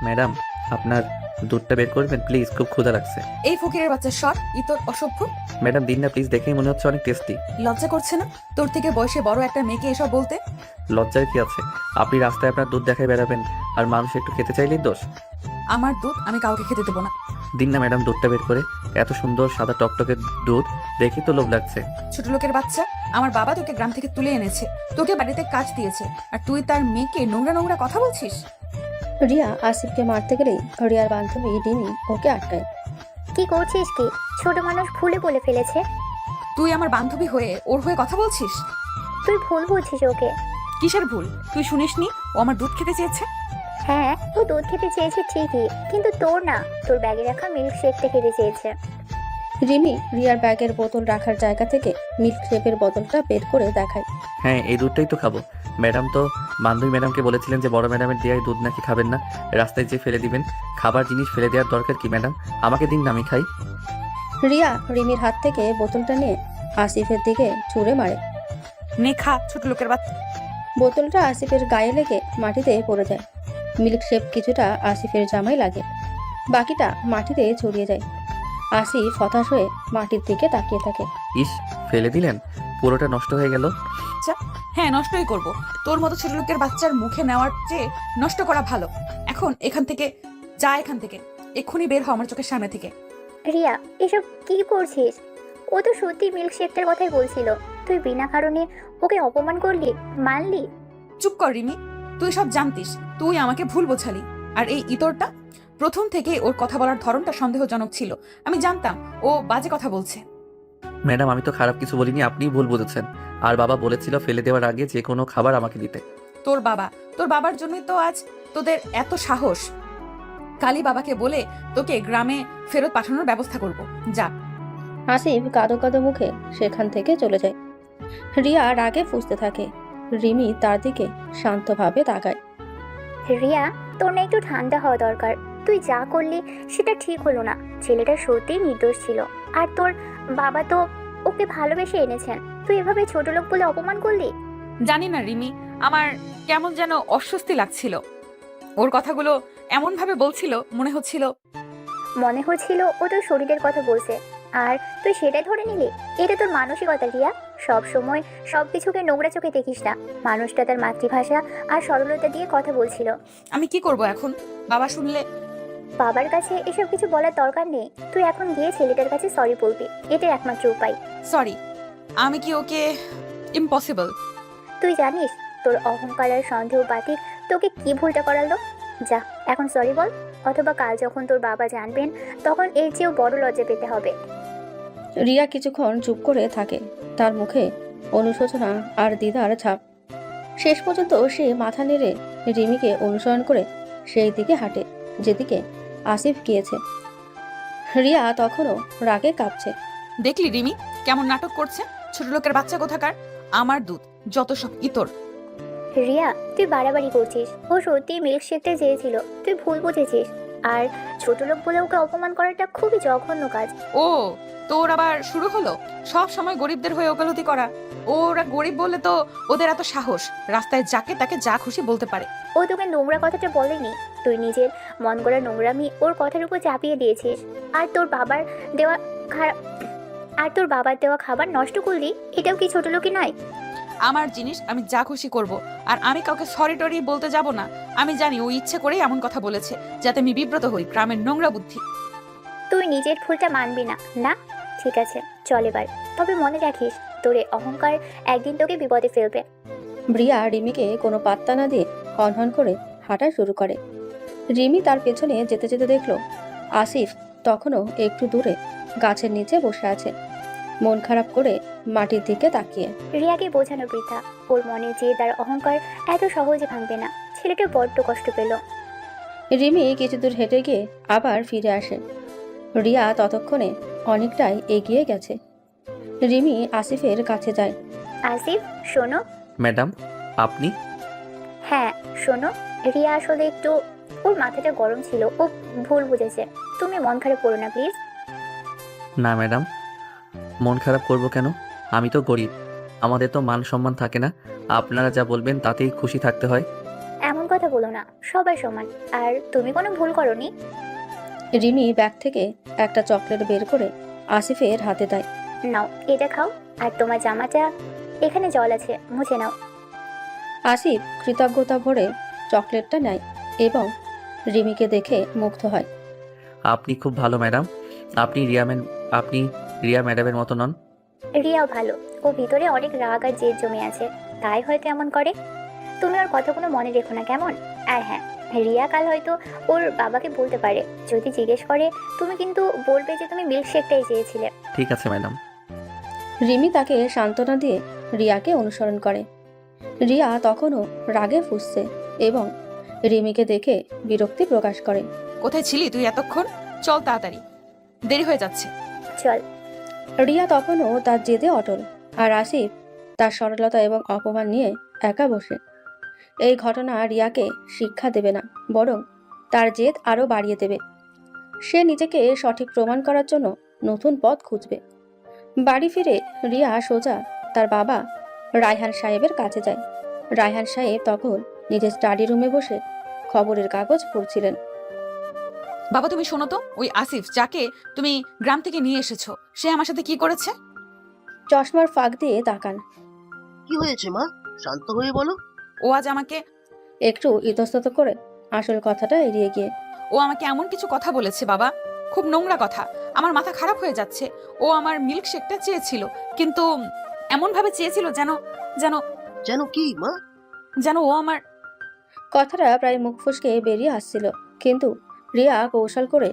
Madam, আপনার দুধটা বের করবেন প্লিজ, খুব ক্ষুধা লাগছে। এই ফকিরের বাচ্চা সর, ইতর অসভ্য। ম্যাডাম দিন না প্লিজ, দেখেই মনে হচ্ছে অনেক টেস্টি। লজ্জা করছে না তোর থেকে বয়সে বড় একটা মেয়েকে এসব বলতে? লজ্জার কি আছে? আপনি রাস্তায় আপনার দুধ দেখায় বেড়াবেন, আর মানুষ একটু খেতে চাইলেই দোষ। আমার দুধ আমি কাউকে খেতে দেবো না। দিন না ম্যাডাম দুধটা বের করে, এত সুন্দর সাদা টকটকে দুধ দেখে তো লোভ লাগছে। ছোট লোকের বাচ্চা, আমার বাবা তোকে গ্রাম থেকে তুলে এনেছে, তোকে বাড়িতে কাজ দিয়েছে, আর তুই তার মেয়েকে নোংরা নোংরা কথা বলছিস। রিয়া আসিফকে মারতে গেলেই রিয়ার বান্ধবী রিমি ওকে আটকায়। কি করছিস কি? ছোট মানুষ ভুলে বলে ফেলেছে। তুই আমার বান্ধবী হয়ে ওর হয়ে কথা বলছিস? তুই ভুল বুঝছিস ওকে। কিসের ভুল? তুই শুনিসনি ও আমার দুধ খেতে চেয়েছে? হ্যাঁ, ও দুধ খেতে চেয়েছে ঠিকই, কিন্তু তোর না, তোর ব্যাগে রাখা মিল্ক শেকটা খেতে চেয়েছে। রিমি রিয়ার ব্যাগের বোতল রাখার জায়গা থেকে মিল্ক শেপের বোতলটা বের করে দেখায়। হ্যাঁ, এই দুধটাই তো খাবো। ম্যাডাম তো বান্ধবী ম্যাডামকে বলেছিলেন যে বড় ম্যাডামের দেওয়াই দুধ নাকি খাবেন না, রাস্তায় যে ফেলে দিবেন। খাবার জিনিস ফেলে দেওয়ার দরকার কি ম্যাডাম? আমাকে দিন না, আমি খাই। রিয়া রিমির হাত থেকে বোতলটা নিয়ে আসিফের দিকে ছুঁড়ে মারে। নে খা, ছোট লোকের বাচ্চা। বোতলটা আসিফের গায়ে লেগে মাটিতে পড়ে যায়। মিল্ক শেপ কিছুটা আসিফের জামায় লাগে, বাকিটা মাটিতে ছড়িয়ে যায়। আসিফ হতাশ হয়ে মাটির দিকে তাকিয়ে থাকে। ইস, ফেলে দিলেন, পুরোটা নষ্ট হয়ে গেল। হ্যাঁ, নষ্টই করব। তোর মতো ছোট লোকের বাচ্চার মুখে নেওয়ার চেয়ে নষ্ট করা ভালো। এখন এখান থেকে যা, এখান থেকে এক্ষুনি বের হ আমার চোখের সামনে থেকে। রিয়া, এসব কি করছিস? ও তো সত্যি মিল্ক শেকটার কথাই বলছিল। তুই বিনা কারণে ওকে অপমান করলি, মানলি। চুপ কর রিমি, তুই সব জানতিস, তুই আমাকে ভুল বোঝালি। আর এই ইতরটা প্রথম থেকে ওর কথা বলার ধরনটা সন্দেহজনক ছিল। আমি জানতাম ও বাজে কথা বলছে। ম্যাডাম আমি তো খারাপ কিছু বলিনি, আপনিই ভুল বুঝেছেন। আর বাবা বলেছিল ফেলে দেওয়ার আগে যে কোনো খাবার আমাকে দিতে। তোর বাবার জন্যই তো আজ তোদের এত সাহস। কালই বাবাকে বলে তোকে গ্রামে ফেরত পাঠানোর ব্যবস্থা করব। যা। আসিফ কাঁদো কাঁদো মুখে সেখান থেকে চলে যায়। রিয়া রাগে ফুঁসতে থাকে। রিমি তার দিকে শান্তভাবে তাকায়। রিয়া, তোর না একটু ঠান্ডা হওয়া দরকার। তুই যা করলি সেটা ঠিক হলো না। ছেলেটা সত্যিই নির্দোষ ছিল। আর তোর বাবা তো ওকে ভালোবেসে এনেছেন। তুই এভাবে ছোট লোক বলে অপমান করলি। জানি না রিমি, আমার কেমন যেন অস্বস্তি লাগছিল। ওর কথাগুলো এমন ভাবে বলছিল, মনে হচ্ছিল ও তোর শরীরের কথা বলছে, আর তুই সেটাই ধরে নিলি। এটা তোর মানসিকতা রিয়া। সব সময় সবকিছুকে নোংরা চোখে দেখিস না। মানুষটা তার মাতৃভাষা আর সরলতা দিয়ে কথা বলছিল। আমি কি করব এখন? বাবা শুনলে? বাবার কাছে এসব কিছু বলার দরকার নেই। তুই এখন গিয়ে ছেলেটার কাছে সরি বলবি, এটাই একমাত্র উপায়। সরি? আমি কি ওকে? ইম্পসিবল। তুই জানিস তোর অহংকার আর সন্দেহ বাতিক তোকে কি ভুলটা করালো? যা, এখন সরি বল, অথবা কাল যখন তোর বাবা জানবেন তখন এর চেয়েও বড় লজ্জা পেতে হবে। রিয়া কিছুক্ষণ চুপ করে থাকে, তার মুখে অনুশোচনা আর দ্বিধার ছাপ। শেষ পর্যন্ত সে মাথা নেড়ে রিমিকে অনুসরণ করে সেই দিকে হাঁটে যেদিকে আসিফ গিয়েছে। রিয়া তখনও রাগে কাঁপছে। দেখলি রিমি কেমন নাটক করছে? ছোট লোকের বাচ্চা কোথাকার। আমার দুধ যত সব ইতর। রিয়া, তুই বাড়াবাড়ি করছিস। ও সত্যি মিল্ক শেকটা চেয়েছিল, তুই ভুল বুঝেছিস। আর ছোট লোক বলে ওকে অপমান করাটা খুবই জঘন্য কাজ। ও, তোর আবার শুরু হলো সব সময় গরিবদের হয়ে ওকালতি করা। ওরা গরিব বলে তো ওদের এত সাহস, রাস্তায় যাকে তাকে যা খুশি বলতে পারে। ও তোকে নোংরা কথাটা বলেনি। তুই নিজের মন গড়া নোংরামি ওর কথার উপর চাপিয়ে দিয়েছিস। আর তোর বাবার দেওয়া খারাপ খাবার নষ্ট করলি, এটাও কি ছোট লোকই নয়? আমার জিনিস আমি যা খুশি করব, আর আমি কাউকে সরি টরি বলতে যাব না। আমি জানি ও ইচ্ছে করেই এমন কথা বলেছে, যাতে আমি বিব্রত হই। গ্রামের নোংরা বুদ্ধি। তুই নিজের ভুলটা মানবি না, না? ঠিক আছে, চল এবার। তবে মনে রাখিস, তোর এই অহংকার একদিন তোকে বিপদে ফেলবে। রিয়া রিমিকে কোনো পাত্তা না দিয়ে হনহন করে হাঁটা শুরু করে। রিমি তার পেছনে যেতে যেতে দেখলো আসিফ তখনও একটু দূরে গাছের নিচে বসে আছে, মন খারাপ করে মাটির দিকে তাকিয়ে। রিয়াকে বোঝানো বৃথা। ওর মনে যে তার অহংকার এত সহজে ভাঙবে না। ছেলেটা বড্ড কষ্ট পেল। রিমি কিছু দূর হেঁটে গিয়ে আবার ফিরে আসে। রিয়া ততক্ষণে অনেকটাই এগিয়ে গেছে। রিমি আসিফের কাছে যায়। আসিফ, শোনো। ম্যাডাম আপনি? হ্যাঁ, শোনো। রিয়া আসলে একটু, ওর মাথাটা গরম ছিল, ও ভুল বুঝেছে। তুমি মন খারাপ করো না প্লিজ। না ম্যাডাম, মন খারাপ করব কেন? আমি তো গরিব, আমাদের তো মান সম্মান থাকে না। আপনারা যা বলবেন তাতেই খুশি থাকতে হয়। এমন কথা বলো না। না, সবাই সমান। আর তুমি কোনো ভুল করনি। রিমি ব্যাগ থেকে একটা চকলেট বের করে আসিফের হাতে দেয়। নাও এটা খাও, আর তোমার জামাটা এখানে জল আছে, মুছে নাও। আসিফ কৃতজ্ঞতা ভরে চকলেটটা নেয় এবং রিমিকে দেখে মুগ্ধ হয়। আপনি খুব ভালো ম্যাডাম। আপনি রিয়া ম্যাডামের মতো নন। রিয়াও ভালো, ও ভিতরে অনেক রাগ আর জেদ জমে আছে, তাই হয়তো এমন করে। তুমি ওর কথাগুলো মনে রেখো না, কেমন? আর হ্যাঁ, রিয়া কাল হয়তো ওর বাবাকে বলতে পারে, যদি জিজ্ঞেস করে তুমি কিন্তু বলবে যে তুমি মিল্কশেকটাই চেয়েছিলে। ঠিক আছে ম্যাডাম। রিমি তাকে সান্ত্বনা দিয়ে রিয়াকে অনুসরণ করে। রিয়া তখনও রাগে ফুঁসছে এবং রিমিকে দেখে বিরক্তি প্রকাশ করে। কোথায় ছিলি তুই এতক্ষণ? চল তাড়াতাড়ি, দেরি হয়ে যাচ্ছে। চল। রিয়া তখনও তার জেদে অটল, আর আসিফ তার সরলতা এবং অপমান নিয়ে একা বসে। এই ঘটনা রিয়াকে শিক্ষা দেবে না, বরং তার জেদ আরও বাড়িয়ে দেবে। সে নিজেকে সঠিক প্রমাণ করার জন্য নতুন পথ খুঁজবে। বাড়ি ফিরে রিয়া সোজা তার বাবা রায়হান সাহেবের কাছে যায়। রায়হান সাহেব তখন নিজের স্টাডি রুমে বসে খবরের কাগজ পড়ছিলেন। বাবা তুমি শোনো তো, ওই আসিফ যাকে তুমি গ্রাম থেকে নিয়ে এসেছো, সে আমার সাথে কি করেছে? চশমার ফাঁক দিয়ে তাকান। কি হয়েছে মা? শান্ত হয়ে বলো। ও আজ আমাকে একটু ইতস্তত করে আসল কথাটা এড়িয়ে গিয়ে ও আমাকে এমন কিছু কথা বলেছে বাবা, খুব নোংরা কথা। আমার মাথা খারাপ হয়ে যাচ্ছে। ও আমার মিল্কশেকটা চেয়েছিল, কিন্তু এমন ভাবে চেয়েছিল যেন যেন যেন কি মা? যেন ও আমার কথাটা প্রায় মুখ ফসকে বেরিয়ে আসছিল, কিন্তু রিয়া কৌশল করে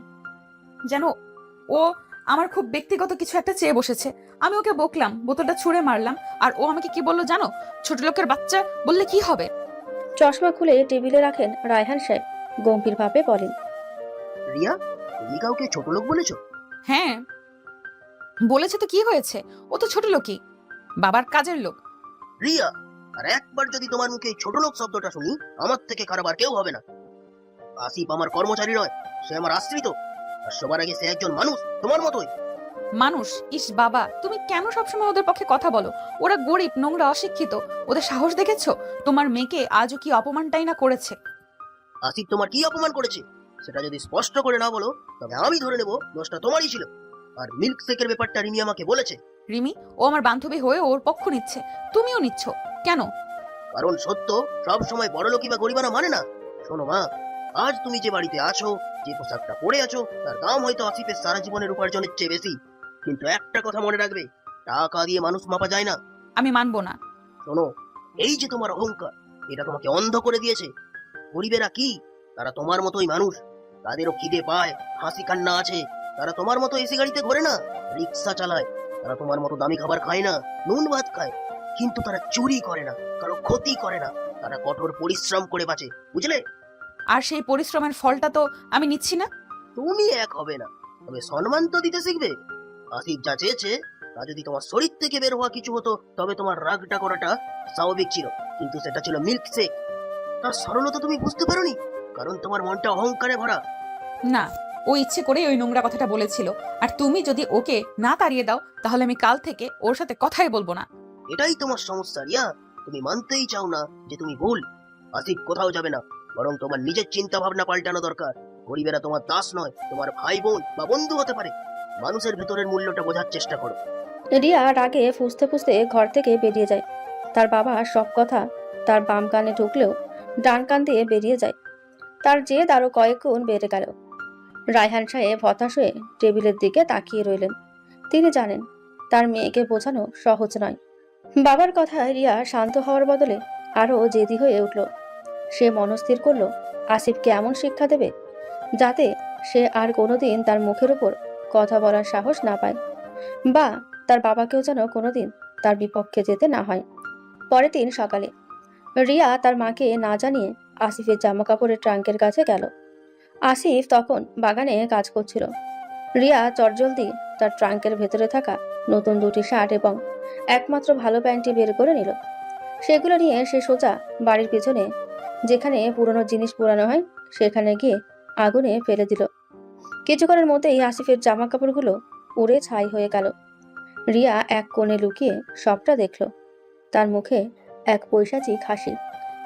যেন ও আমার খুব ব্যক্তিগত কিছু একটা চেয়ে বসেছে। আমি ওকে বকলাম, বোতলটা ছুঁড়ে মারলাম, আর ও আমাকে কি বললো জানো? ছোট লোকের বাচ্চা বললে কি হবে? চশমা খুলে টেবিলে রাখেন রায়হান সাহেব গম্ভীরভাবে বলেন। রিয়া, তুমি কাউকে ছোট লোক বলেছো? হ্যাঁ বলেছে তো, কি হয়েছে? ও তো ছোট লোকই, বাবার কাজের লোক। রিয়া, আর একবার যদি তোমার মুখে ছোট লোক শব্দটা শুনি, আমার থেকে খারাপ আর কেউ হবে না। আসিফ আমার কর্মচারী নয়, সে আমার আশ্রিত। আর সবার আগে সে একজন মানুষ, তোমার মতোই। মানুষ? ইস বাবা, তুমি কেন সবসময় ওদের পক্ষে কথা বলো? ওরা গরিব, নোংরা, অশিক্ষিত। ওদের সাহস দেখেছো? তোমার মেয়েকে আজও কি অপমানটাই না করেছে। আসিফ তোমার কি অপমান করেছে সেটা যদি স্পষ্ট করে না বলো, তবে আমি ধরে নেব দোষটা তোমারই ছিল। আর মিল্ক শেকের ব্যাপারটা রিমি আমাকে বলেছে। রিমি, ও আমার বান্ধবী হয়ে ওর পক্ষ নিচ্ছে, তুমিও নিচ্ছ কেন? কারণ সত্য সব সময় বড় লোকই বা গরিবানা মানে না। শোনো মা, আজ তুমি যে বাড়িতে আছো, যে পোশাকটা পরে আছো, তার দাম হয়তো আসিফের সারা জীবনের উপার্জনের চেয়ে বেশি। কিন্তু একটা কথা মনে রাখবে, টাকা দিয়ে মানুষ মাপা যায় না। আমি মানবো না। শোনো, এই যে তোমার অহংকার, এটা তোমাকে অন্ধ করে দিয়েছে। গরিবেরা কি? তারা তোমার মতোই মানুষ। তাদেরও খিদে পায়, হাসি কান্না আছে। তারা তোমার মতো এসি গাড়িতে ঘোরে না, রিক্সা চালায়। তারা তোমার মতো দামি খাবার খায় না, নুন ভাত খায়। কিন্তু তারা চুরি করে না, কারো ক্ষতি করে না। তারা কঠোর পরিশ্রম করে বাঁচে, বুঝলে? আর সেই পরিশ্রমের ফলটা তো আমি নিচ্ছি না। তুমি এক হবে না, তবে সম্মান তো দিতে শিখবে। আসিফ যা চেয়েছে তা যদি তোমার শরীর থেকে বের হওয়া কিছু হতো, তবে তোমার রাগটা করাটা স্বাভাবিক ছিল। কিন্তু সেটা ছিল মিল্ক শেক। তার সরলতা তুমি বুঝতে পারোনি, কারণ তোমার মনটা অহংকারে ভরা। না, ও ইচ্ছে করে ওই নোংরা কথাটা বলেছিল। আর তুমি যদি ওকে না তাড়িয়ে দাও, তাহলে আমি কাল থেকে ওর সাথে কথাই বলবো না। এটাই তোমার সমস্যা রিয়া, তুমি মানতেই চাও না যে তুমি ভুল। আসিফ কোথাও যাবে না, বরং তোমার নিজের চিন্তা ভাবনা পাল্টানো দরকার। গরিবেরা তোমার দাস নয়, তোমার ভাই বোন বা বন্ধু হতে পারে। মানুষের ভেতরের মূল্যটা বোঝার চেষ্টা করো। রিয়া রাগে ফুঁসতে ফুঁসতে ঘর থেকে বেরিয়ে যায়। তার বাবা সব কথা তার বাম কানে ঢুকলেও ডান কান দিয়ে বেরিয়ে যায়। তার জেদ আরো কয়েক গুণ বেড়ে গেল। রায়হান সাহেব হতাশ হয়ে টেবিলের দিকে তাকিয়ে রইলেন। তিনি জানেন তার মেয়েকে বোঝানো সহজ নয়। বাবার কথায় রিয়া শান্ত হওয়ার বদলে আরো জেদি হয়ে উঠল। সে মনস্থির করল আসিফকে এমন শিক্ষা দেবে যাতে সে আর কোনোদিন তার মুখের উপর কথা বলার সাহস না পায়, বা তার বাবাকেও যেন কোনোদিন তার বিপক্ষে যেতে না হয়। পরের দিন সকালে রিয়া তার মাকে না জানিয়ে আসিফের জামা কাপড়ের ট্রাঙ্কের কাছে গেল। আসিফ তখন বাগানে কাজ করছিল। রিয়া চটজলদি তার ট্রাঙ্কের ভেতরে থাকা নতুন দুটি শার্ট এবং একমাত্র ভালো প্যান্টটি বের করে নিল। সেগুলো নিয়ে সে সোজা বাড়ির পিছনে, যেখানে পুরনো জিনিস পুরানো হয়, সেখানে গিয়ে আগুনে ফেলে দিল। কিছুক্ষণের মধ্যেই আসিফের জামা কাপড়গুলো পুড়ে ছাই হয়ে গেল। রিয়া এক কোণে লুকিয়ে সবটা দেখল। তার মুখে এক পৈশাচিক হাসি।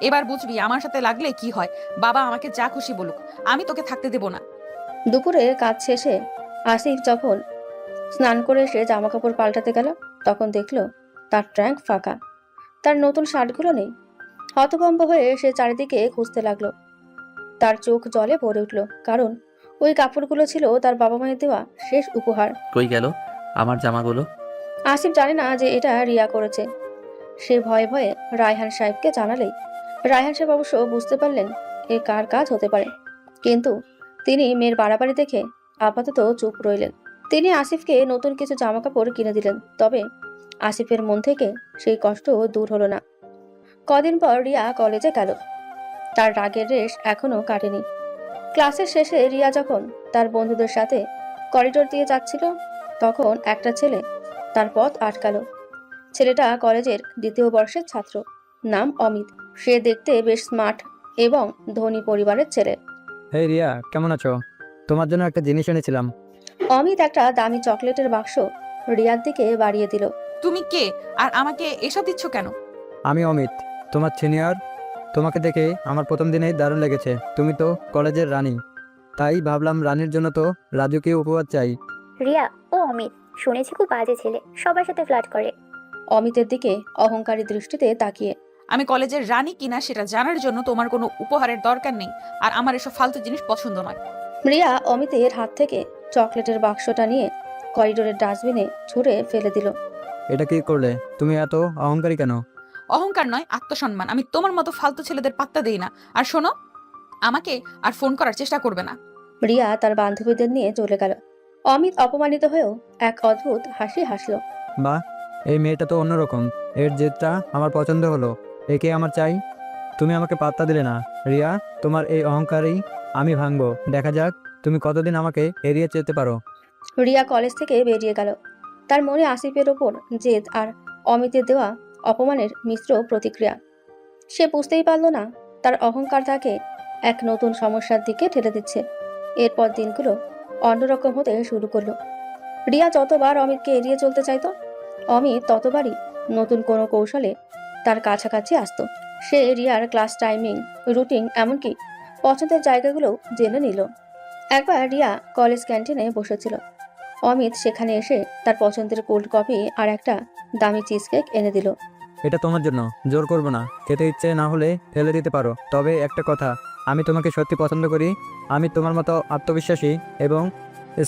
এবার বুঝবি আমার সাথে লাগলে কি হয়। বাবা আমাকে যা খুশি বলুক, আমি তোকে থাকতে দেব না। দুপুরে কাজ শেষে আসিফ যখন স্নান করে এসে জামা কাপড় পাল্টাতে গেল, তখন দেখলো তার ট্যাঙ্ক ফাঁকা, তার নতুন শার্টগুলো নেই। হতভম্ব হয়ে সে চারিদিকে খুঁজতে লাগলো। তার চোখ জলে ভরে উঠল, কারণ ওই কাপড়গুলো ছিল তার বাবা মায়ের দেওয়া শেষ উপহার। কই গেল আমার জামাগুলো? আসিফ জানে না যে এটা রিয়া করেছে। সে ভয়ে ভয়ে রায়হান সাহেবকে জানালেই রায়হান সাহেব অবশ্য বুঝতে পারলেন এ কার কাজ হতে পারে, কিন্তু তিনি মেয়ের বাড়াবাড়ি দেখে আপাতত চুপ রইলেন। তিনি আসিফকে নতুন কিছু জামা কাপড় কিনে দিলেন, তবে আসিফের মন থেকে সেই কষ্ট দূর হলো না। কদিন পর রিয়া কলেজে গেল। তার রাগের রেশ এখনো কাটেনি। ক্লাসের শেষে রিয়া যখন তার বন্ধুদের সাথে করিডোর দিয়ে যাচ্ছিল, তখন একটা ছেলে তার পথ আটকালো। ছেলেটা কলেজের 2য় বর্ষের ছাত্র, নাম অমিত। সে দেখতে বেশ স্মার্ট এবং ধনী পরিবারের ছেলে। হেই রিয়া, কেমন আছো? তোমার জন্য একটা জিনিস এনেছিলাম। অমিত একটা দামি চকলেটের বাক্স রিয়ার দিকে বাড়িয়ে দিল। তুমি কে আর আমাকে এসব দিচ্ছ কেন? আমি অমিত, তোমার সিনিয়র। তোমাকে দেখে আমার প্রথম দিনেই দারুণ লেগেছে। তুমি তো কলেজের রানী, তাই ভাবলাম রানীর জন্য তো রাজুকে উপহার চাই। রিয়া, ও অমিত, শুনেছি খুব বাজে ছেলে, সবার সাথে ফ্লার্ট করে। অমিতের দিকে অহংকারী দৃষ্টিতে তাকিয়ে। আমি কলেজের রানী কিনা সেটা জানার জন্য তোমার কোনো উপহারের দরকার নেই, আর আমার এসব ফালতু জিনিস পছন্দ নয়। রিয়া অমিতের হাত থেকে চকলেটের বাক্সটা নিয়ে করিডোরের ডাস্টবিনে ছুঁড়ে ফেলে দিল। এটা কি করলে? তুমি এত অহংকারী কেন? অহংকার নয়, আত্মসম্মান। আমি তোমার মতো ফালতু ছেলেদের পাত্তা দেই না। আর শোনো, আমাকে আর ফোন করার চেষ্টা করবে না। রিয়া তার বান্ধবীদের নিয়ে চলে গেল। অমিত অপমানিত হয়েও এক অদ্ভুত হাসি হাসল। বা, এই মেয়েটা তো অন্যরকম। এর জেদটা আমার পছন্দ হলো। একে আমার চাই। তুমি আমাকে পাত্তা দিলে না রিয়া। তোমার এই অহংকারই আমি ভাঙবো। দেখা যাক তুমি কতদিন আমাকে এড়িয়ে যেতে পারো। রিয়া কলেজ থেকে বেরিয়ে গেল। তার মনে আসিফের ওপর জেদ আর অমিতের দেওয়া অপমানের মিশ্র প্রতিক্রিয়া। সে বুঝতেই পারল না তার অহংকার তাকে এক নতুন সমস্যার দিকে ঠেলে দিচ্ছে। এরপর দিনগুলো অন্যরকম হতে শুরু করলো। রিয়া যতবার অমিতকে এড়িয়ে চলতে চাইতো, অমিত ততবারই নতুন কোনো কৌশলে তার কাছাকাছি আসতো। সে রিয়ার ক্লাস টাইমিং, রুটিন, এমনকি পছন্দের জায়গাগুলো জেনে নিল। একবার রিয়া কলেজ ক্যান্টিনে বসেছিল। অমিত সেখানে এসে তার পছন্দের কোল্ড কফি আর একটা দামি চিজ কেক এনে দিল। এটা তোমার জন্য, জোর করবো না। খেতে ইচ্ছে না হলে ফেলে দিতে পারো। তবে একটা কথা, আমি তোমাকে সত্যি পছন্দ করি। আমি তোমার মতো আত্মবিশ্বাসী এবং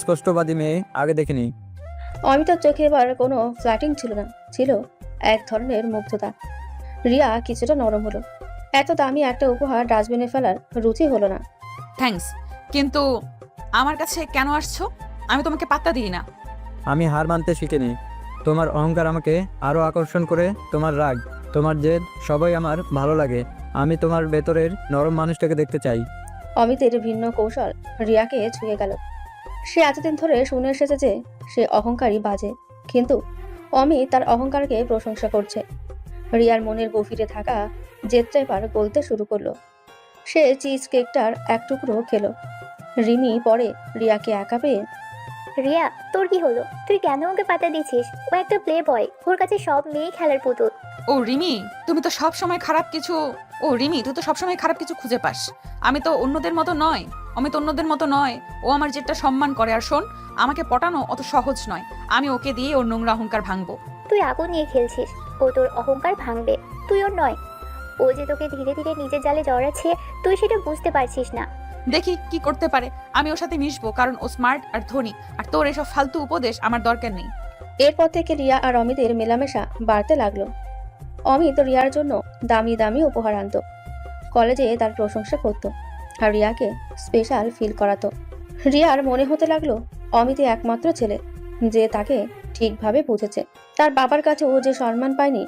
স্পষ্টবাদী মেয়ে আগে দেখিনি। অমিতার চোখে এবার কোনো ফ্ল্যাটিং ছিল না, ছিল এক ধরনের মুগ্ধতা। রিয়া কিছুটা নরম হলো। এত দামি একটা উপহার ডাস্টবিনে ফেলার রুচি হলো না। থ্যাঙ্কস, কিন্তু আমার কাছে কেন আসছো? আমি তোমাকে পাত্তা দিই না। আমি হার মানতে শিখিনি। তোমার অহংকার আমাকে আরও আকর্ষণ করে। তোমার রাগ, তোমার জেদ, সবাই আমার ভালো লাগে। আমি তোমার ভেতরের নরম মানুষটাকে দেখতে চাই। অমিতের ভিন্ন কৌশল রিয়াকে ছুঁয়ে গেল। সে এতদিন ধরে শুনে এসেছে যে সে অহংকারী, বাজে, কিন্তু অমিত তার অহংকারকে প্রশংসা করছে। রিয়ার মনের গভীরে থাকা জেদটা এবার গলতে শুরু করলো। সে চিজ কেকটার এক টুকরো খেলো। রিমি পরে রিয়াকে একা পেয়ে, রিয়া, তোর কি হলো? তুই কেন ওকে পাতা দিচ্ছিস? ও একটা প্লে বয়, ওর কাছে সব মেয়ে খেলার পুতুল। ও রিমি, তুমি তো সবসময় খারাপ কিছু তুই তো সবসময় খারাপ কিছু খুঁজে পাস। আমি তো অন্যদের মতো নয়, অমিত অন্যদের মতো নয়। ও আমার যেটা সম্মান করে। আর শোন, আমাকে পটানো অত সহজ নয়। আমি ওকে দিয়ে ওর নোংরা অহংকার ভাঙবো। তুই আগুন নিয়ে খেলছিস, ও তোর অহংকার ভাঙবে, তুই ওর নয়। ও যে তোকে ধীরে ধীরে নিজের জালে জড়াচ্ছে, তুই সেটা বুঝতে পারছিস না। দেখি কি করতে পারে। আমি ওর সাথে মিশবো, কারণ ও স্মার্ট আর ধনী। আর তোর এসব ফালতু উপদেশ আমার দরকার নেই। এরপর থেকে রিয়া আর অমিতের মেলামেশা বাড়তে লাগলো। অমিত রিয়ার জন্য দামি দামি উপহার আনতো, কলেজে তার প্রশংসা করতো, আর রিয়াকে স্পেশাল ফিল করাতো। রিয়ার মনে হতে লাগলো অমিতে একমাত্র ছেলে যে তাকে ঠিকভাবে বুঝেছে। তার বাবার কাছে ও যে সম্মান পায়নি,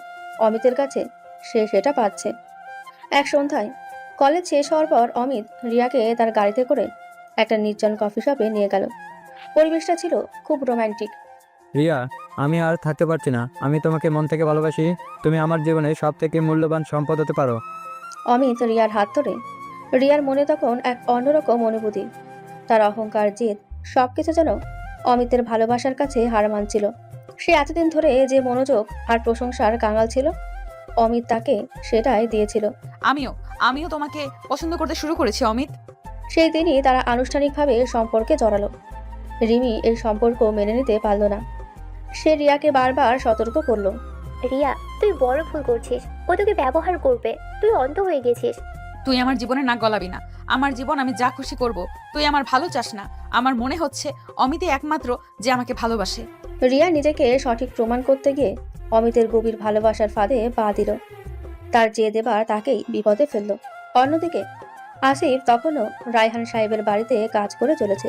অমিতের কাছে সে সেটা পাচ্ছে। এক সন্ধ্যায় কলেজ শেষ হওয়ার পর অমিত রিয়াকে তার গাড়িতে করে একটা নির্জন কফি শপে নিয়ে গেল। পরিবেশটা ছিল খুব রোমান্টিক। রিয়া, আমি আর থাকতে পারছি না। আমি তোমাকে মন থেকে ভালোবাসি। তুমি আমার জীবনে সব থেকে মূল্যবান সম্পদ হতে পারো। অমিত রিয়ার হাত ধরে। রিয়ার মনে তখন এক অন্যরকম অনুভূতি। তার অহংকার, জেদ, সবকিছু যেন অমিতের ভালোবাসার কাছে হার মানছিল। সে এতদিন ধরে যে মনোযোগ আর প্রশংসার কাঙাল ছিল, অমিত তাকে সেটাই দিয়েছিল। আমিও তোমাকে পছন্দ করতে শুরু করেছি অমিত। সেই দিনই তারা আনুষ্ঠানিকভাবে সম্পর্কে জড়ালো। রিমি এই সম্পর্ক মেনে নিতে পারল না। সে রিয়াকে বারবার সতর্ক করলো। রিয়া, তুই বড় ভুল করছিস। ও তোকে ব্যবহার করবে। তুই অন্ধ হয়ে গেছিস। তুই আমার জীবনে নাক গলাবি না। আমার জীবন আমি যা খুশি করব। তুই আমার ভালো চাস না। আমার মনে হচ্ছে অমিতই একমাত্র যে আমাকে ভালোবাসে। রিয়া নিজেকে সঠিক প্রমাণ করতে গিয়ে অমিতের গভীর ভালোবাসার ফাঁদে পা দিল। তার যে দেবার তাকেই বিপদে ফেলল। অন্যদিকে আসিফ তখনও রায়হান সাহেবের বাড়িতে কাজ করে চলেছে।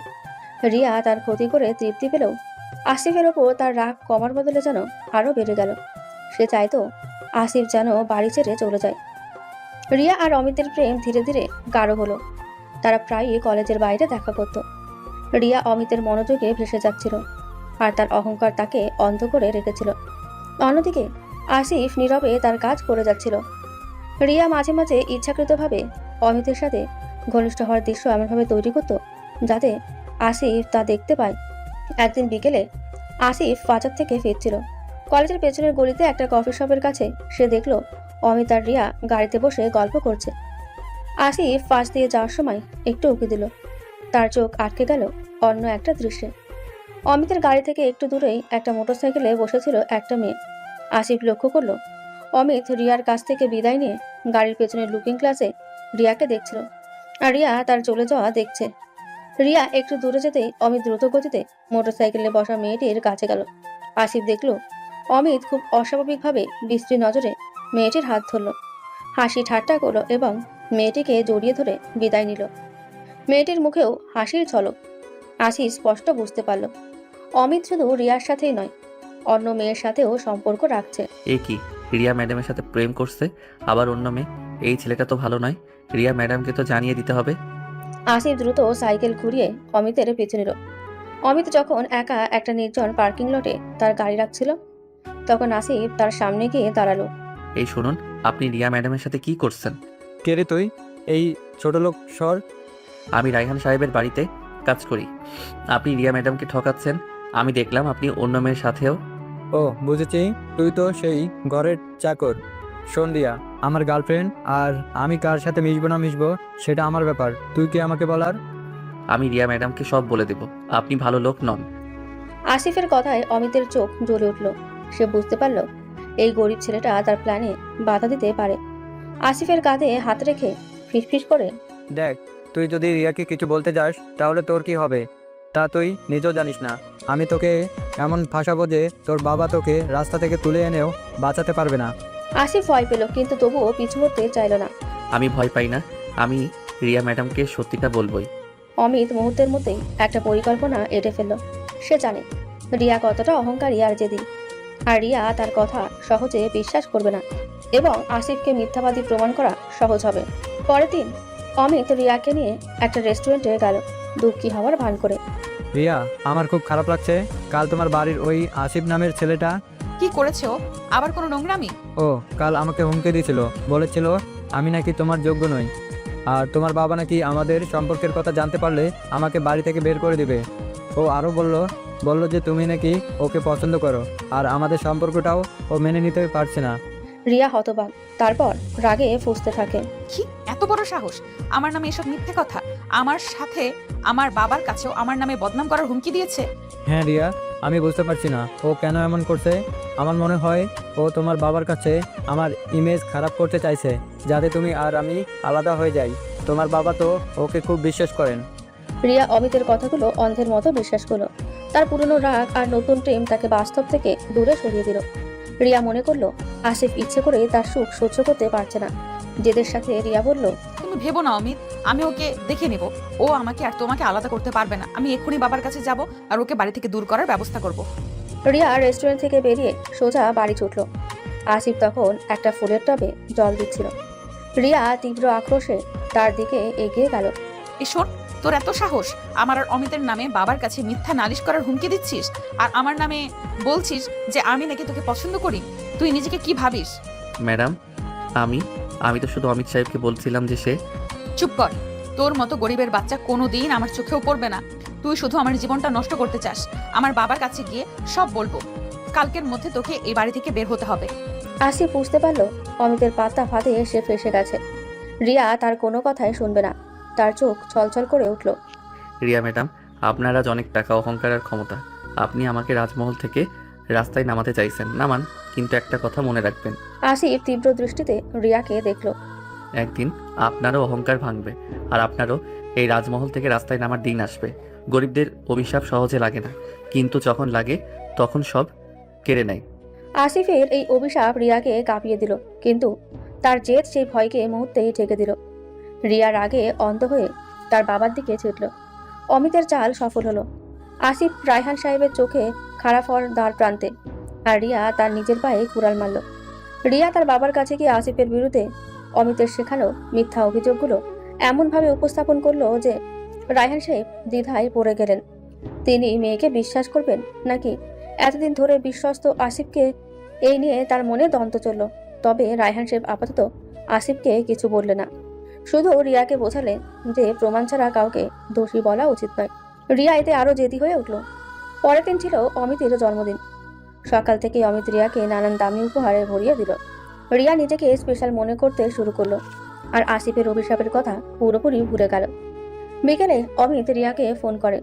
রিয়া তার ক্ষতি করে তৃপ্তি পেলেও আসিফের ওপর তার রাগ কমার বদলে যেন আরো বেড়ে গেল। সে চাইতো আসিফ যেন বাড়ি ছেড়ে চলে যায়। রিয়া আর অমিতের প্রেম ধীরে ধীরে গাঢ় হলো। তারা প্রায়ই কলেজের বাইরে দেখা করত। রিয়া অমিতের মনোযোগে ভেসে যাচ্ছিল, আর তার অহংকার তাকে অন্ধ করে রেখেছিল। অন্যদিকে আসিফ নীরবে তার কাজ করে যাচ্ছিল। রিয়া মাঝে মাঝে ইচ্ছাকৃতভাবে অমিতের সাথে ঘনিষ্ঠ হওয়ার দৃশ্য এমনভাবে তৈরি করত যাতে আসিফ তা দেখতে পায়। একদিন বিকেলে আসিফ বাজার থেকে ফিরছিল। কলেজের পেছনের গলিতে একটা কফি শপের কাছে সে দেখল অমিত আর রিয়া গাড়িতে বসে গল্প করছে। আসিফ পাশ দিয়ে যাওয়ার সময় একটু উঁকি দিল। তার চোখ আটকে গেল অন্য একটা দৃশ্যে। অমিতের গাড়ি থেকে একটু দূরেই একটা মোটরসাইকেলে বসেছিল একটা মেয়ে। আসিফ লক্ষ্য করলো অমিত রিয়ার কাছ থেকে বিদায় নিয়ে গাড়ির পেছনে লুকিং গ্লাসে রিয়াকে দেখছিল, আর রিয়া তার চলে যাওয়া দেখছে। রিয়া একটু দূরে যেতেই অমিত দ্রুত গতিতে মোটরসাইকেলে বসা মেয়েটির কাছে গেল। আসিফ দেখল অমিত খুব অস্বাভাবিকভাবে বিশ্রী নজরে মেয়েটির হাত ধরল, হাসি ঠাট্টা করলো এবং মেয়েটিকে জড়িয়ে ধরে বিদায় নিল। মেয়েটির মুখেও হাসির ঝলক। আসিফ স্পষ্ট বুঝতে পারল অমিত শুধু রিয়ার সাথেই নয়, অন্য মেয়ের সাথেও সম্পর্ক রাখছে। এ কি, রিয়া ম্যাডামের সাথে প্রেম করছে আবার অন্য মেয়ে? এই ছেলেটা তো ভালো নয়। রিয়া ম্যাডামকে তো জানিয়ে দিতে হবে। আসিফ দ্রুত সাইকেল ঘুরিয়ে অমিতের পিছু নিল। অমিত যখন একা একটা নির্জন পার্কিং লটে তার গাড়ি রাখছিল, তখন আসিফ তার সামনে গিয়ে দাঁড়ালো। এই শুনুন, আপনি রিয়া ম্যাডামের সাথে কি করছেন? কে রে তুই? এই ছোট লোক সর। আমি রায়হান সাহেবের বাড়িতে কাজ করি। আপনি রিয়া ম্যাডামকে ঠকাচ্ছেন। আমি দেখলাম আপনি অন্য মেয়ের সাথেও। ও বুঝেছি, তুই তো সেই ঘরের চাকর। শোন রিয়া, আমার গার্লফ্রেন্ড, আর আমি কার সাথে মিশবো না মিশবো সেটা আমার ব্যাপার। তুই কি আমাকে বলার? আমি রিয়া ম্যাডামকে সব বলে দেব। আপনি ভালো লোক নন। আসিফের কথায় অমিতের চোখ জ্বলে উঠল। সে বুঝতে পারল এই গরিব ছেলেটা তার প্ল্যানে বাধা দিতে পারে। আসিফের কাঁধে হাত রেখে ফিসফিস করে, দেখ, তুই যদি রিয়াকে কিছু বলতে যাস তাহলে তোর কি হবে তা তুই নিজেও জানিস না। আমি তোকে এমন ফাঁসাবো যে তোর বাবা তোকে রাস্তা থেকে তুলে এনেও বাঁচাতে পারবে না। আসিফ ভয় পেল, কিন্তু তবুও পিছু হতে চাইল না। আমি ভয় পাই না। আমি রিয়া ম্যাডামকে সত্যিটা বলবই। অমিত মুহূর্তের মধ্যেই একটা পরিকল্পনা এঁটে ফেলল। সে জানে রিয়া কতটা অহংকারী আর জেদি, আর রিয়া তার কথা সহজে বিশ্বাস করবে না এবং আসিফকে মিথ্যাবাদী প্রমাণ করা সহজ হবে। পরের দিন অমিত রিয়াকে নিয়ে একটা রেস্টুরেন্টে গেল, দুঃখী হওয়ার ভান করে। রিয়া, আমার খুব খারাপ লাগছে। কাল তোমার বাড়ির ওই আসিফ নামের ছেলেটা কি করেছে ও? আবার কোনো নোংরামি? ও কাল আমাকে হুমকি দিয়েছিল, বলেছিল আমি নাকি তোমার যোগ্য নই, আর তোমার বাবা নাকি আমাদের সম্পর্কের কথা জানতে পারলে আমাকে বাড়ি থেকে বের করে দিবে। ও আরও বলল যে তুমি নাকি ওকে পছন্দ করো, আর আমাদের সম্পর্কটাও ও মেনে নিতে পারছে না। রিয়া হতবাক, তারপর রাগে ফুঁসতে থাকে। কি এত বড় সাহস আমার নামে এসব মিথ্যে কথা? আমার সাথে আমার বাবার কাছেও আমার নামে বদনাম করার হুমকি দিয়েছে। হ্যাঁ রিয়া, আমি বুঝতে পারছি না ও কেন এমন করছে। আমার মনে হয় ও তোমার বাবার কাছে আমার ইমেজ খারাপ করতে চাইছে, যাতে তুমি আর আমি আলাদা হয়ে যাই। তোমার বাবা তো ওকে খুব বিশ্বাস করেন। রিয়া অমিতের কথাগুলো অন্ধের মতো বিশ্বাস করলো। তার পুরনো রাগ আর নতুন প্রেম তাকে বাস্তব থেকে দূরে সরিয়ে দিল। রিয়া মনে করলো আসিফ ইচ্ছে করে তার সুখ সহ্য করতে পারছে না। জেদের সাথে রিয়া বলল, তুমি ভেবো না অমিত, আমি ওকে দেখে নেব। ও আমাকে আর তোমাকে আলাদা করতে পারবে না। আমি এক্ষুনি বাবার কাছে যাব আর ওকে বাড়ি থেকে দূর করার ব্যবস্থা করব। রিয়া রেস্টুরেন্ট থেকে বেরিয়ে সোজা বাড়ি ছুটল। আসিফ তখন একটা ফুলের টবে জল দিচ্ছিল। রিয়া তীব্র আক্রোশে তার দিকে এগিয়ে গেল। এই শোন, তোর এত সাহস আমার আর অমিতের নামে বাবার কাছে মিথ্যা নালিশ করার হুমকি দিচ্ছিস, আর আমার নামে বলছিস যে আমি নাকি তোকে পছন্দ করি। তুই নিজেকে কি ভাবিস? ম্যাডাম, আমি তো শুধু অমিত সাহেবকে বলছিলাম যে সে। চুপ কর। তোর মতো গরিবের বাচ্চা কোনোদিন আমার চোখেও পড়বে না। তুই শুধু আমার জীবনটা নষ্ট করতে চাস। আমার বাবার কাছে গিয়ে সব বলবো। কালকের মধ্যে তোকে এই বাড়ি থেকে বের হতে হবে। আসিফ বুঝতে পারল অমিতের পাতা ফাঁদে এসে ফেসে গেছে। রিয়া তার কোনো কথাই শুনবে না। তার চোখ ছলছল করে উঠল। রিয়া ম্যাডাম, আপনার আজ অনেক টাকা, অহংকার আর ক্ষমতা। আপনি আমাকে রাজমহল থেকে রাস্তায় নামাতে চাইছেন, নামান, কিন্তু একটা কথা মনে রাখবেন, আসিফ তীব্র দৃষ্টিতে রিয়াকে দেখল। একদিন আপনারও অহংকার ভাঙবে, আর আপনারও এই রাজমহল থেকে রাস্তায় নামার দিন আসবে। গরিবদের অভিশাপ সহজে লাগে না, কিন্তু যখন লাগে তখন সব কেড়ে নেয়। আসিফের এই অভিশাপ রিয়াকে কাঁপিয়ে দিল, কিন্তু তার জেদ সেই ভয়কে মুহূর্তেই ঢেকে দিল। রিয়ার আগে অন্ধ হয়ে তার বাবার দিকে ছুটল। অমিতের চাল সফল হলো। আসিফ রায়হান সাহেবের চোখে খারাপ হওয়ার দ্বার প্রান্তে, আর রিয়া তার নিজের পায়ে কুড়াল মারল। রিয়া তার বাবার কাছে গিয়ে আসিফের বিরুদ্ধে অমিতের শেখানো মিথ্যা অভিযোগগুলো এমনভাবে উপস্থাপন করলো যে রায়হান সাহেব দ্বিধায় পড়ে গেলেন। তিনি মেয়েকে বিশ্বাস করবেন নাকি এতদিন ধরে বিশ্বস্ত আসিফকে? এই নিয়ে তার মনে দ্বন্দ্ব চলল। তবে রায়হান সাহেব আপাতত আসিফকে কিছু বললে না, শুধু রিয়াকে বোঝালে যে প্রমাণ ছাড়া কাউকে দোষী বলা উচিত নয়। রিয়া এতে আরো জেদি হয়ে উঠল। পরের দিন ছিল অমিতের জন্মদিন। সকাল থেকে অমিত রিয়াকে নানান দামি উপহারে ভরিয়ে দিল। রিয়া নিজেকে স্পেশাল মনে করতে শুরু করলো, আর আসিফের অভিশাপের কথা পুরোপুরি ভুলে গেল। বিকেলে অমিত রিয়াকে ফোন করে।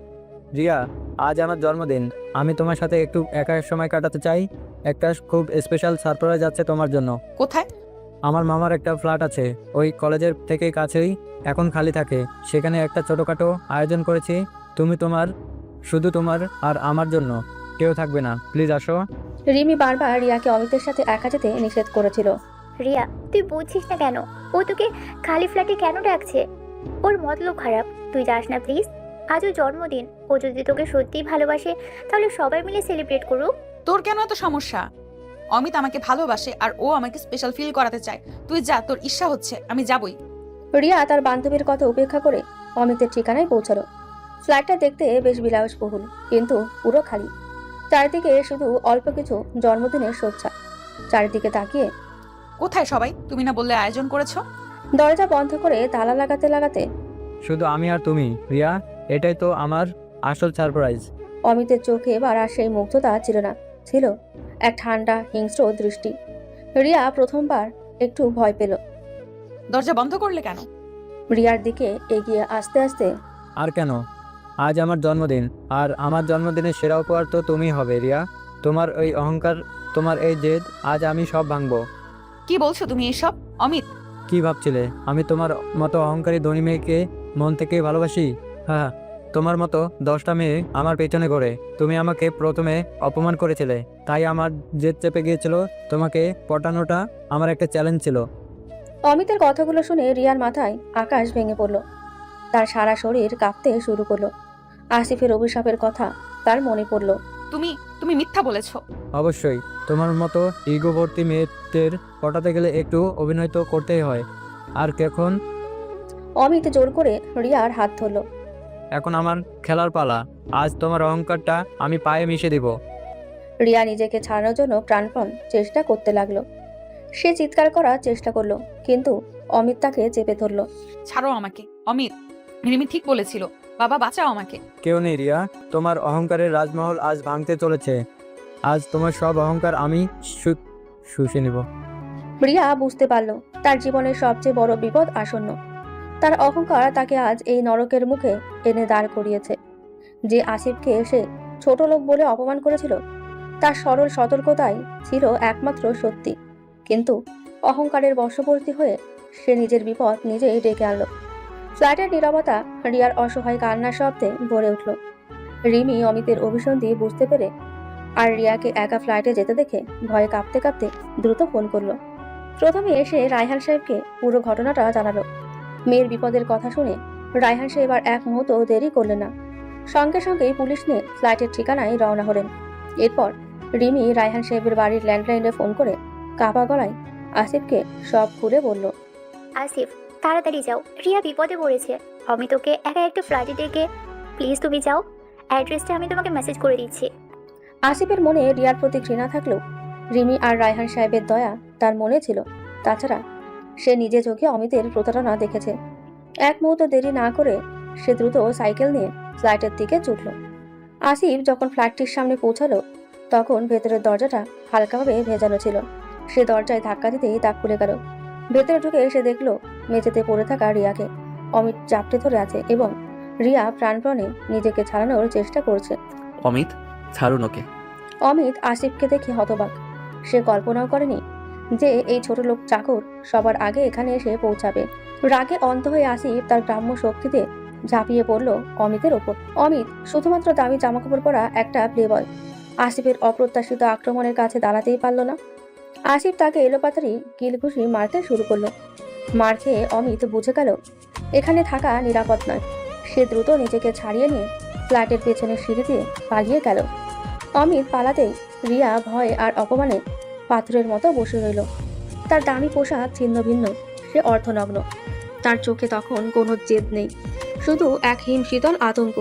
রিয়া, আজ আমার জন্মদিন। আমি তোমার সাথে একটু একা সময় কাটাতে চাই। একটা খুব স্পেশাল সারপ্রাইজ আছে তোমার জন্য। কোথায়? আমার মামার একটা ফ্ল্যাট আছে, ওই কলেজের থেকে কাছেই, এখন খালি থাকে। সেখানে একটা ছোটোখাটো আয়োজন করেছি। শুধু তোমার আর আমার জন্য, কেউ থাকবে না। প্লিজ আসো। রিমি বারবার রিয়াকে অমিতের সাথে একা যেতে নিষেধ করেছিল। রিয়া, তুই বুঝছিস না কেন? ও তোকে খালি ফ্ল্যাটে কেন ডাকছে? ওর মতলব খারাপ, তুই যাস না প্লিজ। আজও জন্মদিন, ও যদি তোকে সত্যিই ভালোবাসে তাহলে সবাই মিলে সেলিব্রেট করুক। তোর কেন এত সমস্যা? অমিত আমাকে ভালোবাসে আর ও আমাকে স্পেশাল ফিল করাতে চায়। তুই যা, তোর ইচ্ছা হচ্ছে, আমি যাবই। রিয়া তার বান্ধবীর কথা উপেক্ষা করে অমিতের ঠিকানায় পৌঁছালো। ফ্ল্যাটটা দেখতে বেশ বিলাসবহুল, কিন্তু পুরো খালি। চারিদিকে শুধু অল্প কিছু জন্মদিনের সজ্জা। চারিদিকে তাকিয়ে কোথায় সবাই? তুমি না বললে আয়োজন করেছো? দরজা বন্ধ করে তালা লাগাতে লাগাতে শুধু আমি আর তুমি, রিয়া। এটাই তো আমার আসল সারপ্রাইজ। অমিতের চোখে এবার আর সেই মুগ্ধতা ছিল না, ছিল এক ঠান্ডা হিংস্র দৃষ্টি। রিয়া প্রথমবার একটু ভয় পেল। দরজা বন্ধ করলে কেন? রিয়ার দিকে এগিয়ে আসতে আসতে আর কেন? আজ আমার জন্মদিন, আর আমার জন্মদিনের সেরা উপহার তো তুমি হবে, রিয়া। তোমার ওই অহংকার, তোমার এই জেদ, আজ আমি সব ভাঙবো। কি বলছো তুমি এসব? অমিত, কি ভাবছিলে আমি তোমার মতো অহংকারী ধনী মেয়েকে মন থেকে ভালোবাসি? হ্যাঁ, তোমার মতো 10টা মেয়ে আমার পেছনে ঘোরে। তুমি আমাকে প্রথমে অপমান করেছিলে, তাই আমার জেদ চেপে গিয়েছিল। তোমাকে পটানোটা আমার একটা চ্যালেঞ্জ ছিল। অমিতের কথাগুলো শুনে রিয়ার মাথায় আকাশ ভেঙে পড়ল। তার সারা শরীর কাঁপতে শুরু করলো। আসিফের অভিশাপের কথা তার মনে পড়ল। তুমি তুমি মিথ্যা বলেছো। অবশ্যই, তোমার মতো ইগোভর্তি মেয়েদের পটাতে গেলে একটু অভিনয় তো করতেই হয়। আর এখন অমিত জোর করে রিয়ার হাত ধরল। এখন আমার খেলার পালা। আজ তোমার অহংকারটা আমি পায়ে মিশে দিব। রিয়া নিজেকে ছাড়ানোর জন্য প্রাণপণ চেষ্টা করতে লাগলো। সে চিৎকার করার চেষ্টা করলো, কিন্তু অমিত তাকে চেপে ধরল। ছাড়ো আমাকে। অমিত, রিমি ঠিক বলেছিল, বাবা বাঁচাও আমাকে। কেউ নেই রিয়া, তোমার অহংকারের রাজমহল আজ ভাঙতে চলেছে। আজ তোমার সব অহংকার আমি শুষে নিব। রিয়া বুঝতে পারল তার জীবনের সবচেয়ে বড় বিপদ আসন্ন। তার অহংকার তাকে আজ এই নরকের মুখে এনে দাঁড় করিয়েছে। যে আসিফকে সে ছোট লোক বলে অপমান করেছিল, তার সরল সতর্কতাই ছিল একমাত্র সত্যি। কিন্তু অহংকারের বশবর্তী হয়ে সে নিজের বিপদ নিজেই ডেকে আনলো। ফ্ল্যাটের নীরবতা রিয়ার অসহায় কান্নার শব্দে ভরে উঠল। রিমি অমিতের অভিসন্ধি বুঝতে পেরে আর রিয়াকে একা ফ্ল্যাটে যেতে দেখে ভয়ে কাঁপতে কাঁপতে দ্রুত ফোন করলো। প্রথমে এসে রায়হান সাহেবকে পুরো ঘটনাটা জানালো। মেয়ের বিপদের কথা শুনে রায়হান সাহেব আর এক মুহূর্ত দেরি করলেন না। সঙ্গে সঙ্গেই পুলিশ নিয়ে ফ্ল্যাটের ঠিকানায় রওনা হলেন। এরপর রিমি রায়হান সাহেবের বাড়ির ল্যান্ডলাইনে ফোন করে কাঁপা গলায় আসিফকে সব খুলে বলল। আসিফ, তাড়াতাড়ি যাও, রিয়া বিপদে পড়েছে। আমি তোকে একা একটা ফ্ল্যাটে ডেকে, প্লিজ তুমি যাও। অ্যাড্রেসটা আমি তোমাকে মেসেজ করে দিচ্ছি। আসিফের মনে রিয়ার প্রতি ঘৃণা থাকলেও রিমি আর রায়হান সাহেবের দয়া তার মনে ছিল। তাছাড়া সে নিজে চোখে অমিতের প্রতারণা দেখেছে। এক মুহূর্ত দেরি না করে সে দ্রুত সাইকেল নিয়ে ফ্ল্যাটের দিকে ছুটল। আসিফ যখন ফ্ল্যাটটির সামনে পৌঁছালো, তখন ভেতরের দরজাটা হালকাভাবে ভেজানো ছিল। সে দরজায় ধাক্কা দিতেই তা খুলে গেল। ভেতরে ঢুকে সে দেখলো মেঝেতে পড়ে থাকা রিয়াকে অমিত চাপটে ধরে আছে এবং রিয়া প্রাণপণে নিজেকে ছাড়ানোর চেষ্টা করছে। অমিত, ছাড়ুন ওকে। অমিত আসিফকে দেখে হতবাক। সে কল্পনাও করেনি যে এই ছোট লোক চাকর সবার আগে এখানে এসে পৌঁছাবে। রাগে অন্ধ হয়ে আসিফ তার গ্রাম্য শক্তিতে ঝাঁপিয়ে পড়ল অমিতের ওপর। অমিত শুধুমাত্র দামি জামাকাপড় পরা একটা প্লেবয়। আসিফের অপ্রত্যাশিত আক্রমণের কাছে দাঁড়াতেই পারল না। আসিফ তাকে এলোপাতাড়ি কিলঘুষি মারতে শুরু করলো। মার খেয়ে অমিত বুঝে গেল এখানে থাকা নিরাপদ নয়। সে দ্রুত নিজেকে ছাড়িয়ে নিয়ে ফ্ল্যাটের পেছনের সিঁড়ি দিয়ে পালিয়ে গেল। অমিত পালাতেই রিয়া ভয় আর অপমানে পাথরের মতো বসে রইল। তার দামি পোশাক ছিন্ন ভিন্ন, সে অর্থনগ্ন। তার চোখে তখন কোনো জেদ নেই, শুধু এক হিমশীতল আতঙ্ক।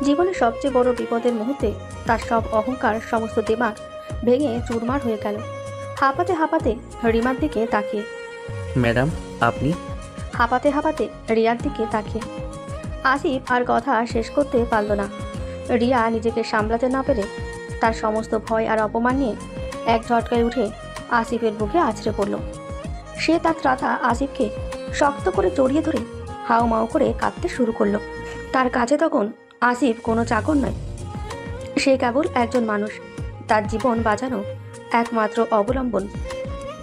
জীবনের সবচেয়ে বড় বিপদের মুহূর্তে তার সব অহংকার, সমস্ত দিমাগ ভেঙে চুরমার হয়ে গেল। হাঁপাতে হাঁপাতে রিমার দিকে তাকিয়ে ম্যাডাম, আপনি? হাঁপাতে হাঁপাতে রিয়ার দিকে তাকিয়ে আসিফ আর কথা শেষ করতে পারল না। রিয়া নিজেকে সামলাতে না পেরে তার সমস্ত ভয় আর অপমান নিয়ে এক ঝটকায় উঠে আসিফের বুকে আছড়ে পড়ল। সে তার ত্রাতা আসিফকে শক্ত করে জড়িয়ে ধরে হাউমাউ করে কাঁদতে শুরু করলো। তার কাছে তখন আসিফ কোনো চাকর নয়, সে কেবল একজন মানুষ, তার জীবন বাঁচানো একমাত্র অবলম্বন।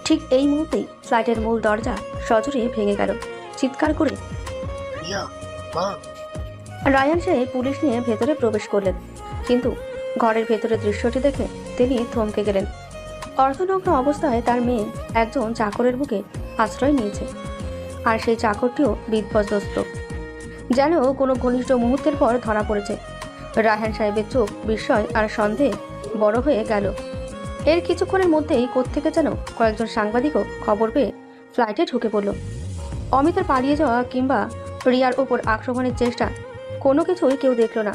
ঠিক এই মুহূর্তেই ফ্ল্যাটের মূল দরজা সজোরে ভেঙে গেল। চিৎকার করে রিয়া, মা। রায়ান সাহেব পুলিশ নিয়ে ভেতরে প্রবেশ করলেন, কিন্তু ঘরের ভেতরে দৃশ্যটি দেখে তিনি থমকে গেলেন। অর্ধনগ্ন অবস্থায় তার মেয়ে একজন চাকরের বুকে আশ্রয় নিয়েছে, আর সেই চাকরটিও বিপর্যস্ত, যেন কোনো ঘনিষ্ঠ মুহূর্তের পর ধরা পড়েছে। রায়হান সাহেবের চোখ বিস্ময় আর সন্দেহে বড় হয়ে গেল। এর কিছুক্ষণের মধ্যেই কোত্থেকে যেন কয়েকজন সাংবাদিকও খবর পেয়ে ফ্লাইটে ঢুকে পড়ল। অমিতের পালিয়ে যাওয়া কিংবা রিয়ার ওপর আক্রমণের চেষ্টা কোনো কিছুই কেউ দেখল না।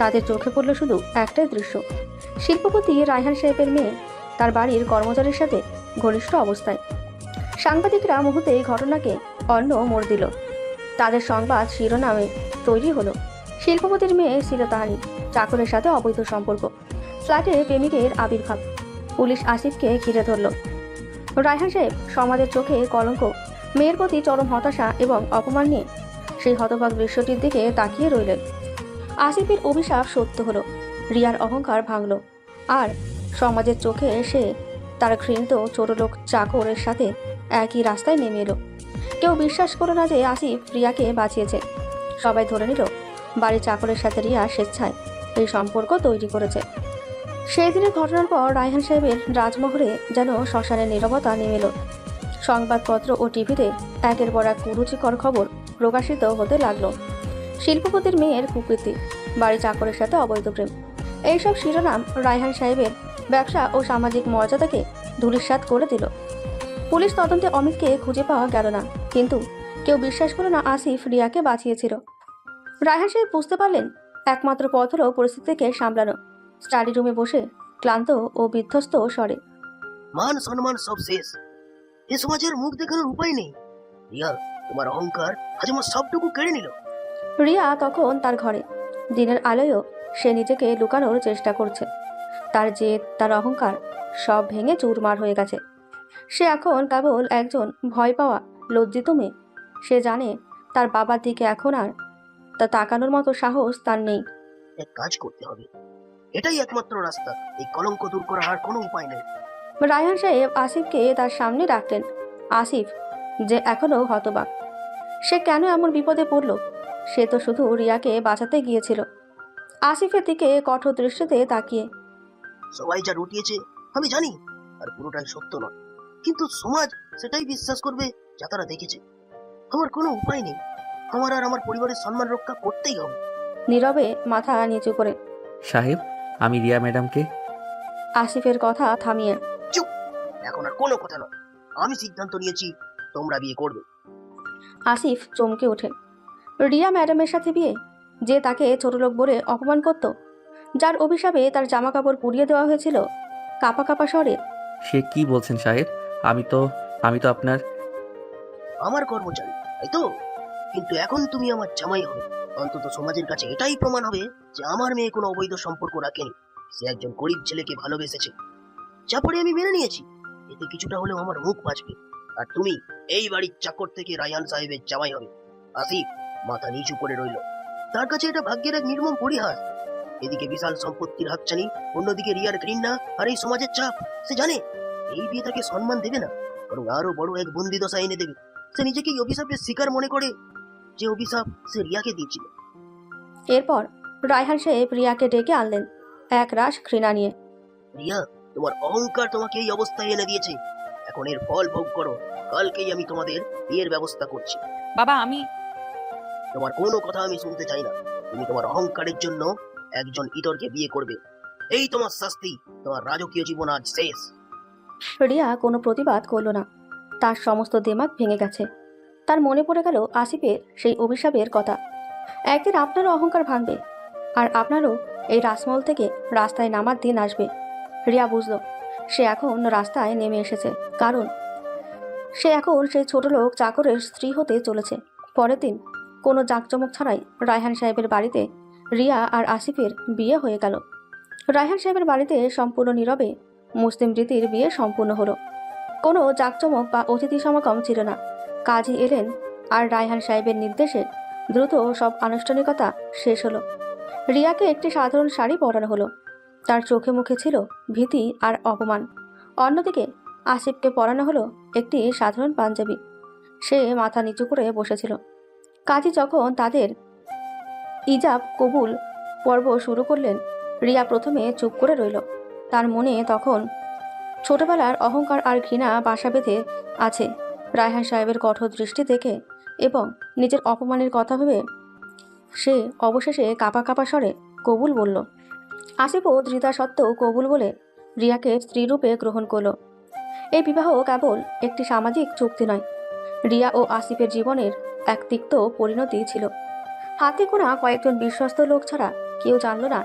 তাদের চোখে পড়ল শুধু একটাই দৃশ্য, শিল্পপতি রায়হান সাহেবের মেয়ে তার বাড়ির কর্মচারীর সাথে ঘনিষ্ঠ অবস্থায়। সাংবাদিকরা মুহূর্তে এই ঘটনাকে অন্য মোড় দিল। তাদের সংবাদ শিরোনামে তৈরি হলো, শিল্পপতির মেয়ে শিলতাহানি, চাকরের সাথে অবৈধ সম্পর্ক, ফ্ল্যাটে প্রেমিকের আবির্ভাব। পুলিশ আসিফকে ঘিরে ধরল। রায়হান সাহেব সমাজের চোখে কলঙ্ক, মেয়ের প্রতি চরম হতাশা এবং অপমান নিয়ে সেই হতবাক দৃশ্যটির দিকে তাকিয়ে রইলেন। আসিফের অভিশাপ সত্য হলো, রিয়ার অহংকার ভাঙল, আর সমাজের চোখে সে তার ঘৃণিত ছোটলোক চাকরের সাথে একই রাস্তায় নেমে এলো। কেউ বিশ্বাস করল না যে আসিফ রিয়াকে বাঁচিয়েছে। সবাই ধরে নিল বাড়ির চাকরের সাথে রিয়া স্বেচ্ছায় এই সম্পর্ক তৈরি করেছে। সেই দিনের ঘটনার পর রায়হান সাহেবের রাজমহলে যেন শ্মশানের নীরবতা নেমে এলো। সংবাদপত্র ও টিভিতে একের পর এক কুরুচিকর খবর প্রকাশিত হতে লাগলো। শিল্পপতির মেয়ের কুকীর্তি, বাড়ি চাকরের সাথে অবৈধ প্রেম, এইসব শিরোনাম রায়হান সাহেবের ব্যবসা ও সামাজিক মর্যাদাকে ধূলিসাৎ করে দিল। পুলিশ তদন্তে অমিতকে খুঁজে পাওয়া গেল না, কিন্তু কেউ বিশ্বাস করল না আসিফ রিয়াকে বাঁচিয়েছিল। রায়হান সাহেব বুঝতে পারলেন একমাত্র পথ হলো পরিস্থিতিকে সামলানো। স্টাডি রুমে বসে ক্লান্ত ও বিধ্বস্ত স্বরে মান সম্মান সব শেষ, এ সমাজের মুখ দেখানোর উপায় নেই। রিয়া, তোমার অহংকার আজ আমার সবটুকু কেড়ে নিল। রিয়া তখন তার ঘরে, দিনের আলোয়ও সে নিজেকে লুকানোর চেষ্টা করছে। তার জেদ, তার অহংকার সব ভেঙে চুরমার হয়ে গেছে। সে এখন কেবল একজন ভয় পাওয়া লজ্জিত মেয়ে। সে জানে তার বাবার দিকে এখন আর তা তাকানোর মতো সাহস তার নেই। এক কাজ করতে হবে, এটাই একমাত্র রাস্তা। এই কলঙ্ক দূর করার আর কোনো উপায় নেই। রায়হান সাহেব আসিফকে তার সামনে রাখলেন। আসিফ যে এখনো হতবাক, সে কেন এমন বিপদে পড়ল? সে তো শুধু রিয়াকে বাঁচাতে গিয়েছিল। আসিফের দিকে কঠোর দৃষ্টিতে তাকিয়ে সবাই যা রটিয়েছে আমি জানি, আর পুরোটাই সত্য নয়, কিন্তু সমাজ সেটাই বিশ্বাস করবে যা তারা দেখেছে। আমার কোনো উপায় নেই, আমার আর আমার পরিবারের সম্মান রক্ষা করতেই হবে। নীরবে মাথা নিচু করে সাহেব, আমি রিয়া ম্যাডামকে। আসিফের কথা থামিয়ে চুপ, এখন আর কোনো কথা নয়। আমি সিদ্ধান্ত নিয়েছি, তোমরা বিয়ে করবে। আসিফ চমকে ওঠে। রিয়া ম্যাডামের সাথে বিয়ে? যে তাকে ছোটলোক বলে অপমান করত, যার অভিশাপে তার জামা কাপড় পুড়িয়ে দেওয়া হয়েছিল কাপা কাপা স্বরে। সে কি বলছেন সাহেব? আমি তো আপনার। আমার কর্মচারী, তাই তো? কিন্তু এখন তুমি আমার জামাই হবে। অন্তত সমাজের কাছে এটাই প্রমাণ হবে যে আমার মেয়ে কোনো অবৈধ সম্পর্ক রাখেনি। সে একজন গরিব ছেলেকে ভালোবেসেছে, যা পরে আমি মেনে নিয়েছি। এতে কিছুটা হলেও আমার মুখ বাঁচবে। আর তুমি এই বাড়ির চাকর থেকে রায়হান সাহেবের জামাই হবে। আসিফ মাথা নিচু করে রইল। তার কাছে এটা ভাগ্যের এক নির্মম পরিহাস। এদিকে বিশাল সম্পত্তির হাতছানি, অন্যদিকে রিয়ার ঘৃণা আর এই সমাজের চাপ। সে জানে এই বিয়ে তাকে সম্মান দেবে না, বরং আরো বড় এক বন্দি দশা এনে দেবে। সে নিজেকে এই অভিশাপের শিকার মনে করে, যে অভিশাপ সে রিয়াকে দিয়েছিল। এরপর রায়হান সাহেব রিয়াকে ডেকে আনলেন এক রাশ ঘৃণা নিয়ে। রিয়া, তোমার অহংকার তোমাকে এই অবস্থায় এনে দিয়েছে। এখন এর ফল ভোগ করো। কালকেই আমি তোমাদের বিয়ের ব্যবস্থা করছি। বাবা আমি তোমার কোনো কথা আমি শুনতে চাই না। তুমি তোমার অহংকারের জন্য একজন ইতরকে বিয়ে করবে। এই তোমার শাস্তি। তোমার রাজকীয় জীবন আজ শেষ। রিয়া কোনো প্রতিবাদ করল না। তার সমস্ত দিমাগ ভেঙে গেছে। তার মনে পড়ে গেল আসিফের সেই অভিশাপের কথা। একদিন আপনারও অহংকার ভাঙবে, আর আপনারও এই রাজমহল থেকে রাস্তায় নামার দিন আসবে। রিয়া বুঝল সে এখন রাস্তায় নেমে এসেছে, কারণ সে এখন সেই ছোট লোক চাকরের স্ত্রী হতে চলেছে। পরের দিন কোনো জাঁকজমক ছাড়াই রায়হান সাহেবের বাড়িতে রিয়া আর আসিফের বিয়ে হয়ে গেল। রায়হান সাহেবের বাড়িতে সম্পূর্ণ নীরবে মুসলিম রীতির বিয়ে সম্পূর্ণ হলো। কোনো জাঁকজমক বা অতিথি সমাগম ছিল না। কাজী এলেন, আর রায়হান সাহেবের নির্দেশে দ্রুত সব আনুষ্ঠানিকতা শেষ হলো। রিয়াকে একটি সাধারণ শাড়ি পরানো হলো। তার চোখে মুখে ছিল ভীতি আর অপমান। অন্যদিকে আসিফকে পরানো হলো একটি সাধারণ পাঞ্জাবি। সে মাথা নিচু করে বসেছিল। কাজী যখন তাদের ইজাব কবুল পর্ব শুরু করলেন, রিয়া প্রথমে চুপ করে রইল। তার মনে তখন ছোটবেলার অহংকার আর ঘৃণা বাসা বেঁধে আছে। রায়হান সাহেবের কঠোর দৃষ্টি দেখে এবং নিজের অপমানের কথা ভেবে সে অবশেষে কাঁপা কাঁপা স্বরে কবুল বলল। আসিফও ধৃতা সত্ত্বেও কবুল বলে রিয়াকে স্ত্রীরূপে গ্রহণ করল। এই বিবাহ কেবল একটি সামাজিক চুক্তি নয়, রিয়া ও আসিফের জীবনের এক তিক্ত পরিণতি ছিল। হাতে গোনা কয়েকজন বিশ্বস্ত লোক ছাড়া কেউ জানল না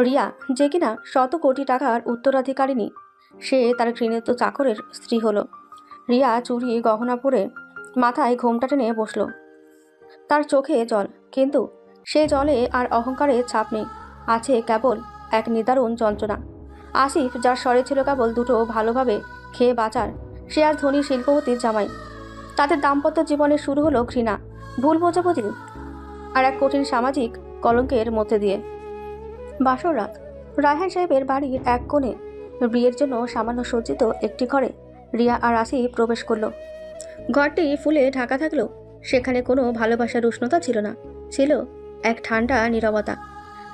রিয়া, যে কিনা শত কোটি টাকার উত্তরাধিকারিণী, সে তার ঘৃণিত চাকরের স্ত্রী হলো। রিয়া চুড়ি গহনা পরে মাথায় ঘোমটা টেনে বসল। তার চোখে জল, কিন্তু সে জলে আর অহংকারের ছাপ নেই। আছে কেবল এক নিদারুণ যন্ত্রণা। আসিফ, যার স্বরে ছিল কেবল দুটো ভালোভাবে খেয়ে বাঁচার, সে আজ ধনী শিল্পপতির জামাই। তাদের দাম্পত্য জীবনে শুরু হলো ঘৃণা, ভুল বোঝাবুঝি আর এক কঠিন সামাজিক কলঙ্কের মধ্যে দিয়ে। বাসর রাত। রায়হান সাহেবের বাড়ির এক কোণে বিয়ের জন্য সামান্য সজ্জিত একটি ঘরে রিয়া আর আসিফ প্রবেশ করল। ঘরটি ফুলে ঢাকা থাকলেও সেখানে কোনো ভালোবাসার উষ্ণতা ছিল না, ছিল এক ঠান্ডা নীরবতা।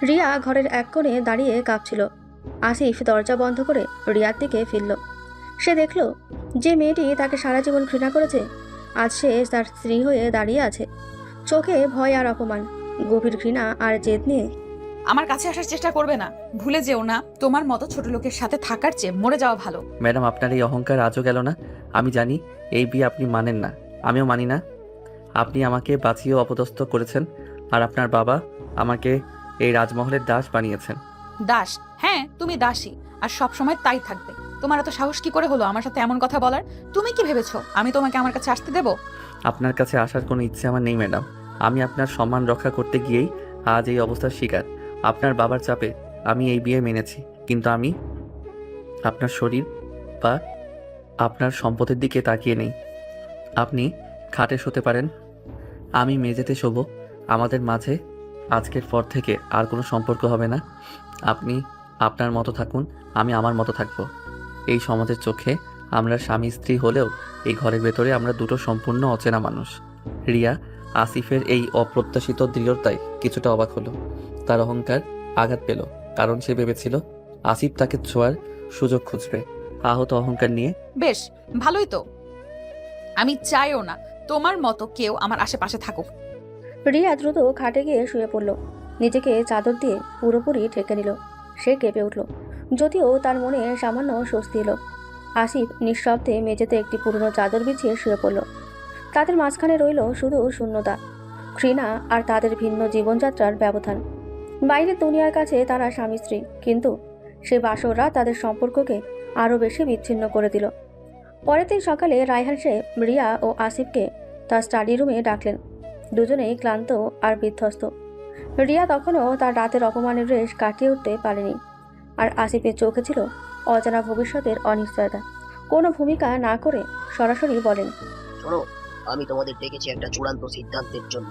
রিয়া ঘরের এক কোণে দাঁড়িয়ে কাঁপছিল। আসিফ দরজা বন্ধ করে রিয়ার দিকে ফিরল। সে দেখল যে মেয়েটি তাকে সারা জীবন ঘৃণা করেছে, আজ সে তার স্ত্রী হয়ে দাঁড়িয়ে আছে। চোখে ভয় আর অপমান, গভীর ঘৃণা আর জেদ নিয়ে। আমার কাছে আসার চেষ্টা করবে না, ভুলে যেও না তোমার মতো ছোট লোকের সাথে থাকার চেয়ে মরে যাওয়া ভালো। ম্যাডাম, আপনার এই অহংকার আজও গেল না। আমি জানি এই বিয়ে আপনি মানেন না, আমিও মানি না। আপনি আমাকে বাঁচিয়েও অপদস্থ করেছেন, আর আপনার বাবা আমাকে এই রাজমহলের দাস বানিয়েছেন। দাস? হ্যাঁ, তুমি দাসী, আর সব সময় তাই থাকবে। তোমার এত সাহস কি করে হলো আমার সাথে এমন কথা বলার? তুমি কি ভেবেছো আমি তোমাকে আমার কাছে আসতে দেব? আপনার কাছে আসার কোনো ইচ্ছে আমার নেই ম্যাডাম। আমি আপনার সম্মান রক্ষা করতে গিয়েই আজ এই অবস্থার শিকার। আপনার বাবার চাপে আমি এই বিয়ে মেনেছি, কিন্তু আমি আপনার শরীর বা আপনার সম্পদের দিকে তাকিয়ে নেই। আপনি খাটে শুতে পারেন, আমি মেঝেতে শোবো। আমাদের মাঝে আজকের পর থেকে আর কোনো সম্পর্ক হবে না। আপনি আপনার মতো থাকুন, আমি আমার মতো থাকবো। এই সমাজের চোখে আমরা স্বামী স্ত্রী হলেও এই ঘরের ভেতরে আমরা দুটো সম্পূর্ণ অচেনা মানুষ। রিয়া আসিফের এই অপ্রত্যাশিত দৃঢ়তায় কিছুটা অবাক হলো। তার অহংকার আঘাত পেল, কারণ সে ভেবেছিল আসিফ তাকে ছোঁয়ার সুযোগ খুঁজবে। আহত অহংকার নিয়ে, বেশ ভালোই তো। আমি চাইও না তোমার মতো কেউ আমার আশেপাশে থাকুক। রিয়া দ্রুত খাটে গিয়ে শুয়ে পড়ল। নিজেকে চাদর দিয়ে পুরোপুরি ঢেকে নিল। সে কেঁপে উঠল, যদিও তার মনে সামান্য স্বস্তি এলো। আসিফ নিঃশব্দে মেঝেতে একটি পুরনো চাদর বিছিয়ে শুয়ে পড়ল। তাদের মাঝখানে রইল শুধু শূন্যতা, ঘৃণা আর তাদের ভিন্ন জীবনযাত্রার ব্যবধান। বাইরের দুনিয়ার কাছে তারা স্বামী স্ত্রী, কিন্তু সে বাসররা তাদের সম্পর্ককে আরও বেশি বিচ্ছিন্ন করে দিল। পরের দিন সকালে রায়হান সাহেব রিয়া ও আসিফকে তার স্টাডি রুমে ডাকলেন। দুজনেই ক্লান্ত আর বিধ্বস্ত। রিয়া তখনও তার রাতের অপমানের রেশ কাটিয়ে উঠতে পারেনি, আর আসিফের চোখে ছিল অজানা ভবিষ্যতের অনিশ্চয়তা। কোনো ভূমিকা না করে সরাসরি বলেন, শোনো, আমি তোমাদের ডেকেছি একটা চূড়ান্ত সিদ্ধান্তের জন্য।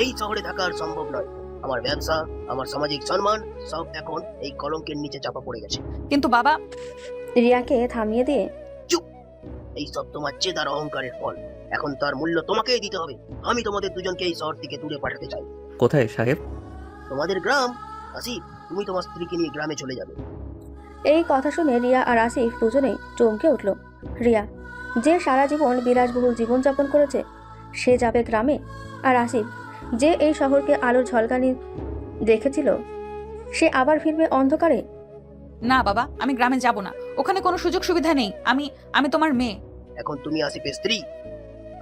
এই শহরে থাকা আর সম্ভব নয়। আমার ব্যবসা, আমার সামাজিক সম্মান সব এখন এই কলঙ্কের নিচে চাপা পড়ে গেছে। কিন্তু বাবা, রিয়াকে থামিয়ে দিয়ে এই সব তোমার জেদার অহংকারের ফল। এখন তার মূল্য তোমাকেই দিতে হবে। আমি তোমাদের দুজনকে এই শহর থেকে দূরে পাঠাতে চাই। কোথায় সাহেব? তোমাদের গ্রাম। আসিফ, তুমি তোমার স্ত্রীকে নিয়ে গ্রামে চলে যাবে। এই কথা শুনে রিয়া আর আসিফ দুজনেই চমকে উঠল। রিয়া, যে সারা জীবন বিলাসবহুল জীবনযাপন করেছে, সে যাবে গ্রামে? আর আসিফ, যে এই শহরকে আলোর ঝলকানি দেখেছিল, সে আবার ফিরবে অন্ধকারে? না বাবা, আমি গ্রামে যাব না। ওখানে কোনো সুযোগ সুবিধা নেই। আমি তোমার মেয়ে। এখন তুমি আসিফের স্ত্রী,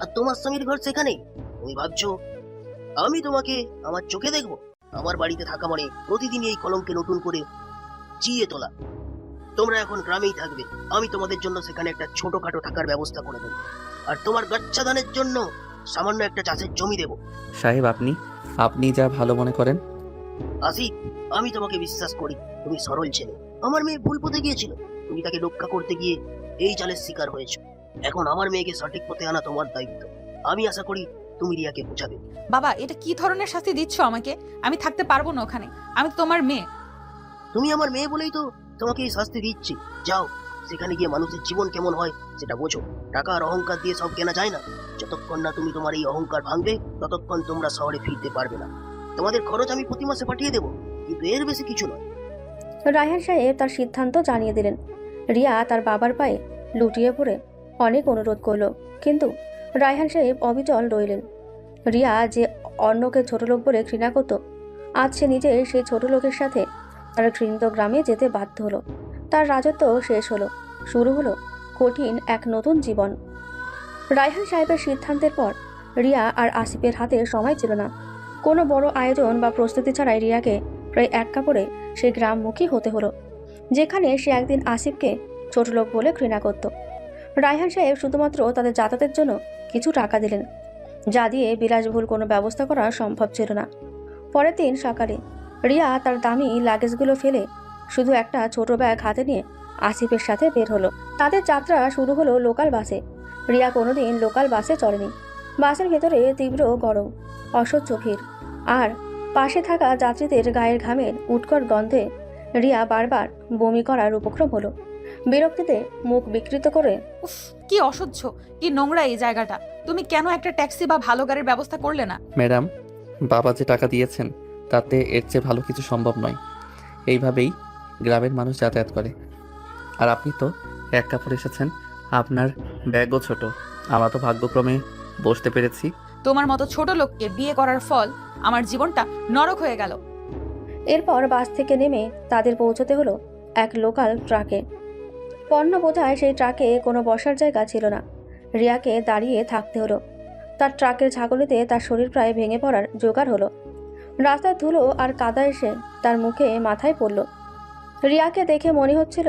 আর তোমার স্বামীর ঘর সেখানে। তুমি ভাবছো আমি তোমাকে আমার চোখে দেখবো? আমার বাড়িতে থাকা মানে প্রতিদিন এই কলঙ্কে নতুন করে চিয়ে তোলা। তোমরা এখন গ্রামেই থাকবে। আমি তোমাদের জন্য সেখানে একটা ছোটখাটো থাকার ব্যবস্থা করে দেবো, আর তোমার গাচ্ছাদানের জন্য সামান্য একটা চাষের জমি দেবো। সাহেব, আপনি যা ভালো মনে করেন। আসিফ, আমি তোমাকে বিশ্বাস করি। তুমি সরল ছেলে। আমার মেয়ে ভুল পথে গিয়েছিল, তুমি তাকে রক্ষা করতে গিয়ে এই জালের শিকার হয়েছো। এখন আমার মেয়েকে সঠিক পথে আনা তোমার দায়িত্ব। আমি আশা করি তুমি রিয়াকে বোঝাবে। বাবা, এটা কি ধরনের শাস্তি দিচ্ছ আমাকে? আমি থাকতে পারবো না ওখানে। আমি তো তোমার মেয়ে। তুমি আমার মেয়ে বলেই তো তোমাকে এই শাস্তি দিচ্ছি। যাও, সেখানে গিয়ে মানুষের জীবন কেমন হয় সেটা বোঝো। টাকা আর অহংকার দিয়ে সব কেনা যায় না। যতক্ষণ না তুমি তোমার এই অহংকার ভাঙবে, ততক্ষণ তোমরা শহরে ফিরতে পারবে না। তোমাদের খরচ আমি প্রতি মাসে পাঠিয়ে দেবো, কিন্তু এর বেশি কিছু নয়। রায়হান সাহেব তার সিদ্ধান্ত জানিয়ে দিলেন। রিয়া তার বাবার পায়ে লুটিয়ে পড়ে অনেক অনুরোধ করল, কিন্তু রায়হান সাহেব অবিচল রইলেন। রিয়া যে অন্যকে ছোট লোক বলে ঘৃণা করত, আজ সে নিজে সেই ছোট লোকের সাথে তার ঘৃণিত গ্রামে যেতে বাধ্য হলো। তার রাজত্ব শেষ হলো, শুরু হলো কঠিন এক নতুন জীবন। রায়হান সাহেবের সিদ্ধান্তের পর রিয়া আর আসিফের হাতে সময় ছিল না। কোনো বড় আয়োজন বা প্রস্তুতি ছাড়াই রিয়াকে প্রায় এক কাপড়ে সেই গ্রামমুখী হতে হলো, যেখানে সে একদিন আসিফকে ছোট লোক বলে ঘৃণা করত। রায়হান সাহেব শুধুমাত্র তাদের যাতায়াতের জন্য কিছু টাকা দিলেন, যা দিয়ে বিলাসবহুল কোনো ব্যবস্থা করা সম্ভব ছিল না। পরের দিন সকালে রিয়া তার দামি লাগেজগুলো ফেলে শুধু একটা ছোট ব্যাগ হাতে নিয়ে আসিফের সাথে বের হলো। তাদের যাত্রা শুরু হলো লোকাল বাসে। রিয়া কোনোদিন লোকাল বাসে চড়েনি। বাসের ভেতরে তীব্র গরম, অসহ্য ভিড়, আর পাশে থাকা যাত্রীদের গায়ের ঘামের উৎকট গন্ধে রিয়া বারবার বমি করার উপক্রম হলো। বিরক্তিতে মুখ বিকৃত করে উফ, কি অসহ্য, কি নোংরা এই জায়গাটা। তুমি কেন একটা ট্যাক্সি বা ভালো গাড়ির ব্যবস্থা করলে না? ম্যাডাম, বাবা যে টাকা দিয়েছেন তাতে এর চেয়ে ভালো কিছু সম্ভব নয়। এইভাবেই গ্রামের মানুষ যাতায়াত করে। আর আপনি তো এক কাপড় এসেছেন, আপনার ব্যাগও ছোট। আমরা তো ভাগ্যক্রমে বসতে পেরেছি। তোমার মতো ছোট লোককে বিয়ে করার ফল আমার জীবনটা নরক হয়ে গেল। এরপর বাস থেকে নেমে তাদের পৌঁছতে হলো এক লোকাল ট্রাকে। পণ্য বোঝায় সেই ট্রাকে কোনো বসার জায়গা ছিল না। রিয়াকে দাঁড়িয়ে থাকতে হলো। তার ট্রাকের ঝাঁকুনিতে তার শরীর প্রায় ভেঙে পড়ার জোগাড় হলো। রাস্তার ধুলো আর কাদা এসে তার মুখে মাথায় পড়ল। রিয়াকে দেখে মনে হচ্ছিল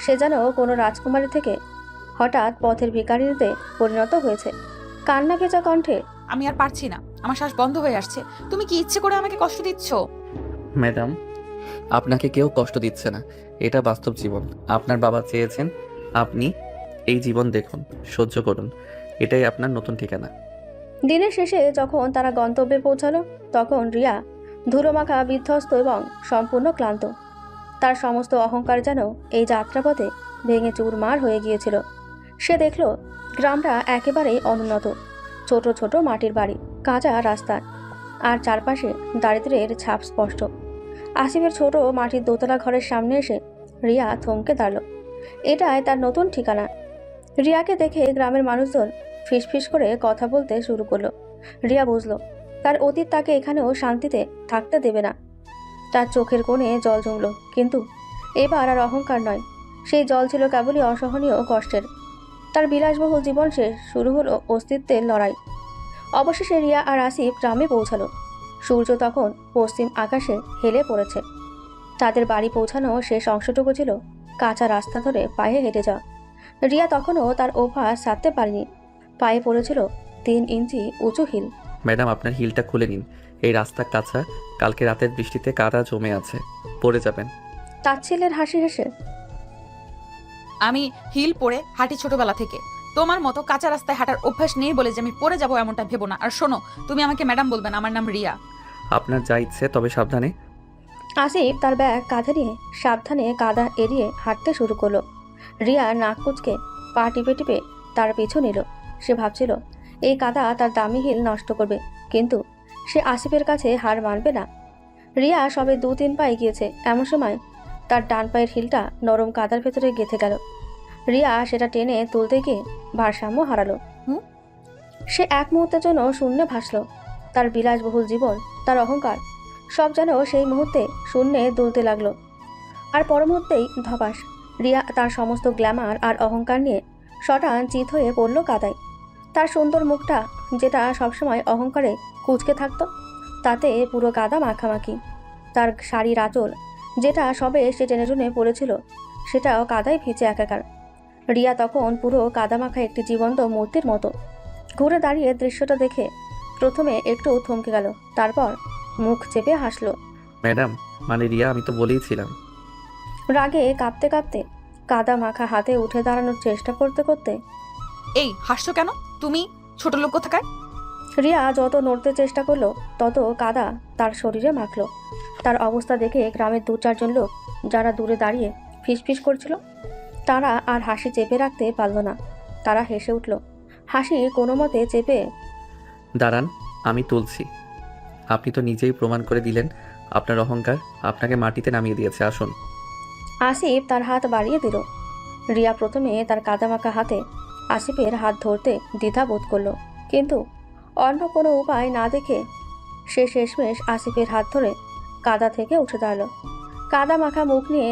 সে যেন কোনো রাজকুমারী থেকে হঠাৎ পথের ভিখারিতে পরিণত হয়েছে। কান্না ভেজা কণ্ঠে আমি আর পারছি না, আমার শ্বাস বন্ধ হয়ে আসছে। তুমি কি ইচ্ছে করে আমাকে কষ্ট দিচ্ছ? ম্যাডাম, আপনাকে কেউ কষ্ট দিচ্ছে না, এটা বাস্তব জীবন। আপনার বাবা চেয়েছেন আপনি এই জীবন দেখুন, সহ্য করুন। এটাই আপনার নতুন ঠিকানা। দিনের শেষে যখন তারা গন্তব্যে পৌঁছালো, তখন রিয়া ধুলোমাখা, বিধ্বস্ত এবং সম্পূর্ণ ক্লান্ত। তার সমস্ত অহংকার যেন এই যাত্রাপথে ভেঙে চুরমার হয়ে গিয়েছিল। সে দেখল গ্রামটা একেবারেই অনুন্নত, ছোট ছোট মাটির বাড়ি, কাঁচা রাস্তা, আর চারপাশে দারিদ্র্যের ছাপ স্পষ্ট। আসিফের ছোট মাটির দোতলা ঘরের সামনে এসে রিয়া থমকে দাঁড়াল। এটাই তার নতুন ঠিকানা। রিয়াকে দেখে গ্রামের মানুষজন ফিসফিস করে কথা বলতে শুরু করলো। রিয়া বুঝল তার অতীত তাকে এখানেও শান্তিতে থাকতে দেবে না। তার চোখের কোণে জল জমল, কিন্তু এবার আর অহংকার নয়, সেই জল ছিল কেবলই অসহনীয় কষ্টের। তার বিলাসবহুল জীবন শেষ, শুরু হলো অস্তিত্বের লড়াই। অবশেষে রিয়া আর আসিফ গ্রামে পৌঁছালো। সূর্য তখন পশ্চিম আকাশে হেলে পড়েছে। তাদের বাড়ি পৌঁছানো শেষ অংশটুকু ছিল কাঁচা রাস্তা ধরে পায়ে হেঁটে যাওয়া। রিয়া তখনও তার অভ্যাস ছাড়তে পারেনি। পায়ে পড়েছিল 3 ইঞ্চি উঁচু হিল। ম্যাডাম, আপনার হিলটা খুলে নিন। এই রাস্তা কাঁচা, কালকে রাতের বৃষ্টিতে কাদা জমে আছে, পড়ে যাবেন। তাচ্ছিল্যের হাসি হেসে আমি হিল পরে হাঁটি ছোটবেলা থেকে। তোমার মতো কাঁচা রাস্তায় হাঁটার অভ্যাস নেই বলে যে আমি পড়ে যাবো এমনটা ভেবো না। আর শোনো, তুমি আমাকে ম্যাডাম বলবে না, আমার নাম রিয়া। আপনার যা ইচ্ছে, তবে সাবধানে। আসিফ তার ব্যাগ কাঁধে নিয়ে সাবধানে কাদা এড়িয়ে হাঁটতে শুরু করলো। রিয়া নাক কুচকে পা টিপে টিপে তার পিছু নিল। সে ভাবছিল এই কাদা তার দামি হিল নষ্ট করবে, কিন্তু সে আসিফের কাছে হার মানবে না। রিয়া সবে 2-3 পা এগিয়েছে, এমন সময় তার ডান পায়ের হিলটা নরম কাদার ভেতরে গেঁথে গেল। রিয়া সেটা টেনে তুলতে গিয়ে ভারসাম্য হারালো। সে এক মুহূর্তের জন্য শূন্যে ভাসল। তার বিলাসবহুল জীবন, তার অহংকার সব যেন সেই মুহূর্তে শূন্যে দুলতে লাগলো। আর পর মুহূর্তেই ধপাস, রিয়া তার সমস্ত গ্ল্যামার আর অহংকার নিয়ে শটান চিত হয়ে পড়ল কাদায়। তার সুন্দর মুখটা, যেটা সবসময় অহংকারে কুঁচকে থাকতো, তাতে পুরো কাদা মাখামাখি। তার শাড়ির আঁচল, যেটা সবে সে টেনে টুনে পড়েছিল, সেটাও কাদায় ভিজে একাকার। রিয়া তখন পুরো কাদামাখা একটি জীবন্ত মূর্তির মতো। ঘুরে দাঁড়িয়ে দৃশ্যটা দেখে প্রথমে একটু থমকে গেল, তারপর মুখ চেপে হাসলো। ম্যাডাম মানে রিয়া, আমি তো বলেইছিলাম। রাগে কাঁপতে কাঁপতে কাদা মাখা হাতে উঠে দাঁড়ানোর চেষ্টা করতে করতে এই হাসছো কেন তুমি, ছোট লোক কোথাকার? রিয়া যত নড়তে চেষ্টা করলো তত কাদা তার শরীরে মাখলো। তার অবস্থা দেখে গ্রামের 2-4 লোক, যারা দূরে দাঁড়িয়ে ফিসফিস করছিল, তারা আর হাসি চেপে রাখতে পারল না। তারা হেসে উঠল। হাসি কোনো মতে চেপে দাঁড়ান, আমি তুলছি। আপনি তো নিজেই প্রমাণ করে দিলেন আপনার অহংকার আপনাকে মাটিতে নামিয়ে দিয়েছে। আসুন। আসিফ তার হাত বাড়িয়ে দিল। রিয়া প্রথমে তার কাদামাখা হাতে আসিফের হাত ধরতে দ্বিধা বোধ করলো, কিন্তু অন্য কোনো উপায় না দেখে সে শেষমেশ আসিফের হাত ধরে কাদা থেকে উঠে দাঁড়ালো। কাদা মাখা মুখ নিয়ে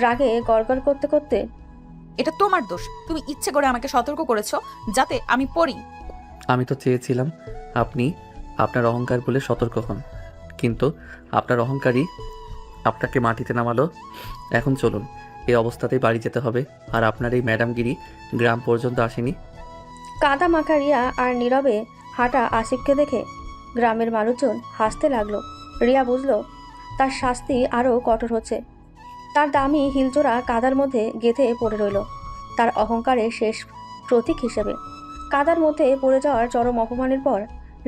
রাগে গড়গড় করতে করতে এটা তোমার দোষ, তুমি ইচ্ছে করে আমাকে সতর্ক করেছো যাতে আমি পড়ি। আমি তো চেয়েছিলাম আপনি আপনার অহংকার বলে সতর্ক হন, কিন্তু আপনার অহংকারই আপনাকে মাটিতে নামালো। এখন চলুন, এই অবস্থাতেই বাড়ি যেতে হবে। আর আপনার এই ম্যাডামগিরি গ্রাম পর্যন্ত আসেনি। কাদা মাখা রিয়া আর নীরবে হাঁটা আসিফকে দেখে গ্রামের মানুষজন হাসতে লাগলো। রিয়া বুঝলো তার শাস্তি আরও কঠোর হচ্ছে। তার দামি হিলজোড়া কাদার মধ্যে গেঁথে পড়ে রইল, তার অহংকারের শেষ প্রতীক হিসেবে। কাদার মধ্যে পড়ে যাওয়ার চরম অপমানের পর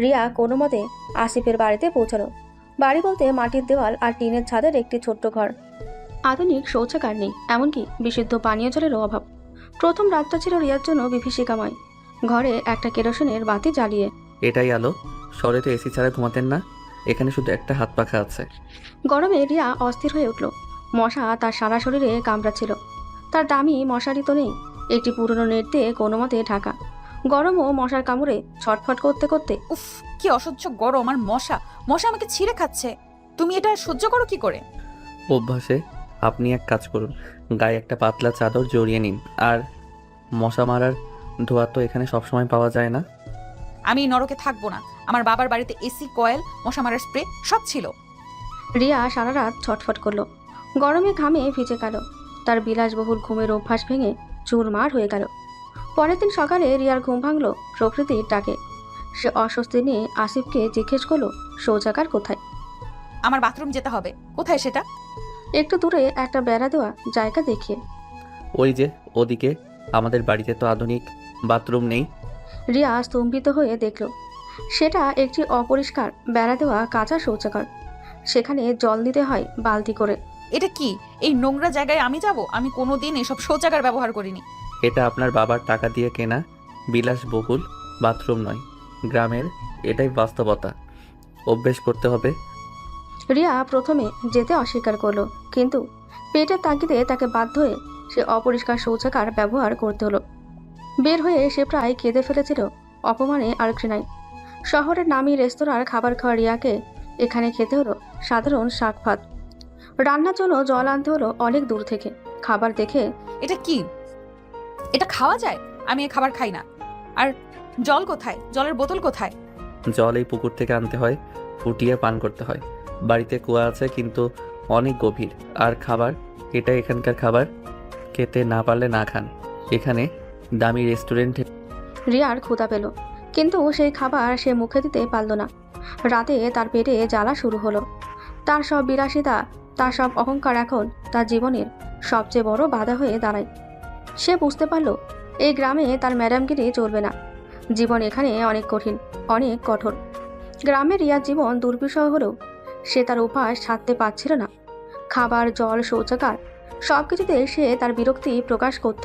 রিয়া কোনো মতে আসিফের বাড়িতে পৌঁছালো। বাড়ি বলতে মাটির দেওয়াল আর টিনের ছাদের একটি ছোট্ট ঘর। আধুনিক শৌচাগার নেই, এমনকি বিশুদ্ধ পানীয় জলেরও অভাব। প্রথম রাতটা ছিল রিয়ার জন্য বিভীষিকাময়। ঘরে একটা কেরোসিনের বাতি জ্বালিয়ে এটাই আলো। শহরে তো এসি ছাড়া ঘুমাতেন না, এখানে শুধু একটা হাত পাখা আছে। গরমে রিয়া অস্থির হয়ে উঠল। মশা তার সারা শরীরে কামড়াচ্ছিল। তার দামি মশারি তো নেই, একটি পুরনো নেট দিয়ে কোনো মতে ঢাকা। গরম ও মশার কামড়ে ছটফট করতে করতে উফ, কি অসহ্য গরম, আর মশা মশা আমাকে ছিঁড়ে খাচ্ছে। তুমি এটা সহ্য করো কি করে? অভ্যাসে। আপনি এক কাজ করুন, গায়ে একটা পাতলা চাদর জড়িয়ে নিন। আর মশা মারার ধোঁয়া তো এখানে সবসময় পাওয়া যায় না। আমি এই নরকে থাকবো না। আমার বাবার বাড়িতে এসি, কয়েল, মশা মারার স্প্রে সব ছিল। রিয়া সারা রাত ছটফট করলো। গরমে ঘামে ভিজে গেল। তার বিলাসবহুল ঘুমের অভ্যাস ভেঙে চুরমার হয়ে গেল। পরের দিন সকালে রিয়ার ঘুম ভাঙল প্রকৃতির ডাকে। সে অস্বস্তি নিয়ে আসিফকে জিজ্ঞেস করলো শৌচাগার কোথায়। আমার বাথরুম যেতে হবে। কোথায় সেটা? একটু দূরে একটা বেড়া দেওয়া জায়গা দেখিয়ে। ওই যে ওদিকে। আমাদের বাড়িতে তো আধুনিক বাথরুম নেই। রিয়া স্তম্ভিত হয়ে দেখল সেটা একটি অপরিষ্কার বেড়া দেওয়া কাঁচা শৌচাগার। সেখানে জল নিতে হয় বালতি করে। এটা কি? এই নোংরা জায়গায় আমি যাব? আমি কোনোদিন এসব শৌচাগার ব্যবহার করিনি। এটা আপনার বাবার টাকা দিয়ে কেনা বিলাসবহুল বাথরুম নয়, গ্রামের এটাই বাস্তবতা। অভ্যেস করতে হবে। রিয়া প্রথমে যেতে অস্বীকার করলো, কিন্তু পেটের তাগিদে তাকে বাধ্য হয়ে সে অপরিষ্কার শৌচাগার ব্যবহার করতে হলো। বের হয়ে সে প্রায় কেঁদে ফেলেছিল অপমানে আর ঘৃণায়। শহরের নামী রেস্তোরাঁর খাবার খাওয়া রিয়াকে এখানে খেতে হলো সাধারণ শাক ভাত। রান্নার জন্য জল আনতে হলো অনেক দূর থেকে। খাবার দেখে এটা কি? এটা খাওয়া যায়? আমি এ খাবার খাই না। আর জল কোথায়? জলের বোতল কোথায়? জল এই পুকুর থেকে আনতে হয়, ফুটিয়ে পান করতে হয়। বাড়িতে কুয়া আছে, কিন্তু অনেক গভীর। আর খাবার, এটা এখানকার খাবার। খেতে না পারলে না খান। এখানে দামি রেস্টুরেন্টে রিয়ার ক্ষুধা পেল, কিন্তু সেই খাবার সে মুখে দিতে পারল না। রাতে তার পেটে জ্বালা শুরু হলো। তার সব বিলাসিতা, তার সব অহংকার এখন তার জীবনের সবচেয়ে বড় বাধা হয়ে দাঁড়ায়। সে বুঝতে পারল এই গ্রামে তার ম্যাডামগিরি চলবে না। জীবন এখানে অনেক কঠিন, অনেক কঠোর। গ্রামের রিয়ার জীবন দুর্বিষহ হলেও সে তার অভ্যাস ছাড়তে পারছিল না। খাবার, জল, শৌচাগার সব কিছুতে সে তার বিরক্তি প্রকাশ করত।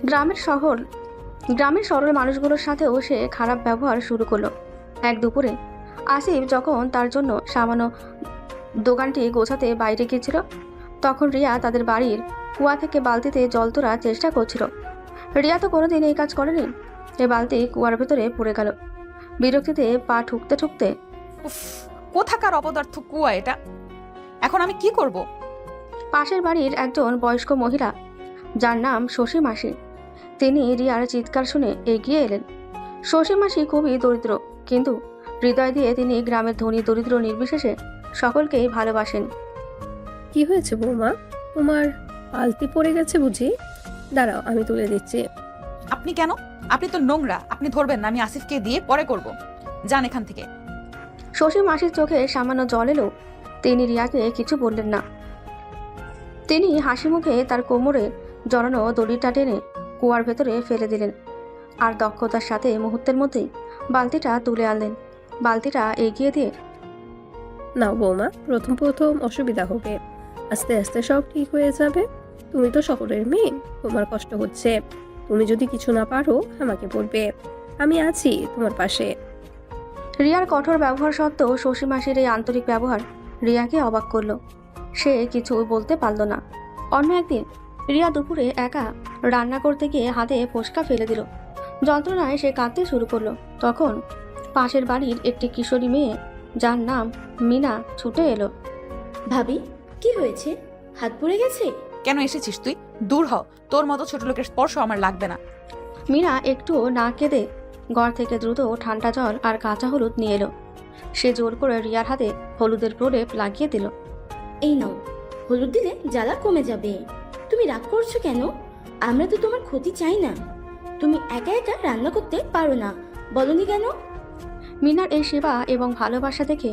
গ্রামের সরল মানুষগুলোর সাথেও সে খারাপ ব্যবহার শুরু করলো। এক দুপুরে আসিফ যখন তার জন্য সামান্য দোকানটি গোছাতে বাইরে গিয়েছিল, তখন রিয়া তাদের বাড়ির কুয়া থেকে বালতিতে জল তোলার চেষ্টা করছিল। রিয়া তো কোনোদিন এই কাজ করেনি। এ বালতি কুয়ার ভেতরে পড়ে গেল। বিরক্তিতে পা ঠুকতে ঠুকতে উফ, কোথাকার অপদার্থ কুয়া এটা! এখন আমি কি করব? পাশের বাড়ির একজন বয়স্ক মহিলা, যার নাম শশী মাসি, তিনি রিয়ার চিৎকার শুনে এগিয়ে এলেন। শশী মাসি খুবই দরিদ্র, কিন্তু হৃদয় দিয়ে তিনি গ্রামের ধনী দরিদ্র নির্বিশেষে সকলকেই ভালোবাসেন। কি হয়েছে বৌমা? তোমার আলতি পড়ে গেছে বুঝি? দাঁড়াও, আমি তুলে দিচ্ছি। আপনি কেন? আপনি তো নোংরা, আপনি ধরবেন না। আমি আসিফকে দিয়ে পরে করব। যান এখান থেকে। শশী মাসির চোখে সামান্য জল এলেও তিনি রিয়াকে কিছু বললেন না। তিনি হাসি মুখে তার কোমরে জড়ানো দড়িটা টেনে কুয়ার ভেতরে ফেলে দিলেন, আর দক্ষতার সাথে মুহূর্তের মধ্যেই বালতিটা তুলে আনলেন। বালতিটা এগিয়ে দিয়ে, নাও বৌমা, প্রথম প্রথম অসুবিধা হবে, আস্তে আস্তে সব ঠিক হয়ে যাবে। তুমি তো শহরের মেয়ে, তোমার কষ্ট হচ্ছে। তুমি যদি কিছু না পারো আমাকে বলবে, আমি আছি তোমার পাশে। রিয়ার কঠোর ব্যবহার সত্ত্বেও শশী মাসির এই আন্তরিক ব্যবহার রিয়াকে অবাক করলো। সে কিছু বলতে পারল না। অন্য একদিন রিয়া দুপুরে একা রান্না করতে গিয়ে হাতে ফোসকা ফেলে দিল। যন্ত্রণায় সে কাঁদতে শুরু করলো। তখন পাশের বাড়ির একটি কিশোরী মেয়ে, যার নাম মিনা, ছুটে এলো। ভাবি, কি হয়েছে? হাত পুড়ে গেছে? কেন এসেছিস তুই? দূর হ, তোর মতো ছোট লোকের স্পর্শ আমার লাগবে না। মিনা একটু না কেঁদে ঘর থেকে দ্রুত ঠান্ডা জল আর কাঁচা হলুদ নিয়ে এলো। সে জোর করে রিয়ার হাতে হলুদের প্রলেপ লাগিয়ে দিল। এই নাও, হলুদ দিলে জ্বালা কমে যাবে। তুমি রাগ করছো কেন? আমরা তো তোমার ক্ষতি চাই না। তুমি একা একা রান্না করতে পারো না, বলনি কেন? মিনার এই সেবা এবং ভালোবাসা দেখে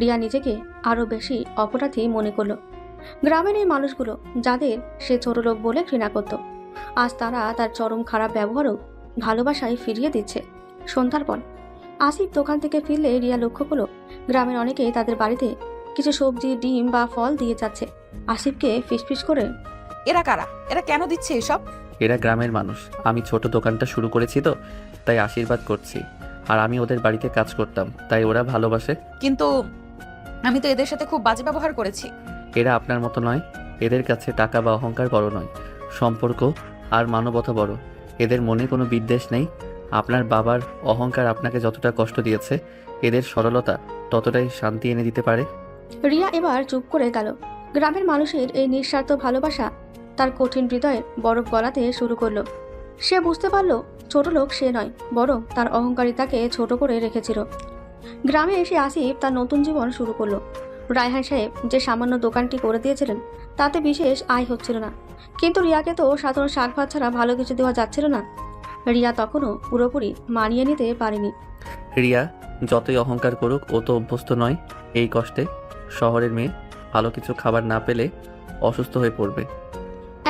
রিয়া নিজেকে আরো বেশি অপরাধী মনে করলো। গ্রামের এই মানুষগুলো, যাদের সে ছোট লোক বলে ঘৃণা করত, আজ তারা তার চরম খারাপ ব্যবহারও ভালোবাসায় ফিরিয়ে দিচ্ছে। সন্ধ্যার পর আসিফ দোকান থেকে ফিরলে রিয়া লক্ষ্য করলো গ্রামের অনেকেই তাদের বাড়িতে কিছু সবজি, ডিম বা ফল দিয়ে যাচ্ছে। আসিফকে ফিসফিস করে, এরা কারা? এরা কেন দিচ্ছে এসব? এরা গ্রামের মানুষ। আমি ছোট দোকানটা শুরু করেছি তো, তাই আশীর্বাদ করছি। আর আমি ওদের বাড়িতে কাজ করতাম, তাই ওরা ভালোবাসে। কিন্তু আমি তো এদের সাথে খুব বাজে ব্যবহার করেছি। এরা আপনার মতো নয়। এদের কাছে টাকা বা অহংকার বড় নয়, সম্পর্ক আর মানবতা বড়। এদের মনে কোনো বিদ্বেষ নেই। আপনার বাবার অহংকার আপনাকে যতটা কষ্ট দিয়েছে, এদের সরলতা ততটাই শান্তি এনে দিতে পারে। রিয়া এবার চুপ করে গেল। গ্রামের মানুষের এই নিঃস্বার্থ ভালোবাসা তার কঠিন হৃদয়ের বরফ গলাতে শুরু করলো। সে বুঝতে পারল ছোট লোক সে নয়, বরং তার অহংকারিতাকে ছোট করে রেখেছিল। গ্রামে এসে আসিফ তার নতুন জীবন শুরু করলো। রায়হান সাহেব যে সামান্য দোকানটি করে দিয়েছিলেন, তাতে বিশেষ আয় হচ্ছিল না, কিন্তু রিয়াকে তো সাধারণ শাক ভাত ছাড়া ভালো কিছু দেওয়া যাচ্ছিল না। রিয়া তখনও পুরোপুরি মানিয়ে নিতে পারেনি। রিয়া যতই অহংকার করুক, ও তো অভ্যস্ত নয় এই কষ্টে। শহরের মেয়ে ভালো কিছু খাবার না পেলে অসুস্থ হয়ে পড়বে।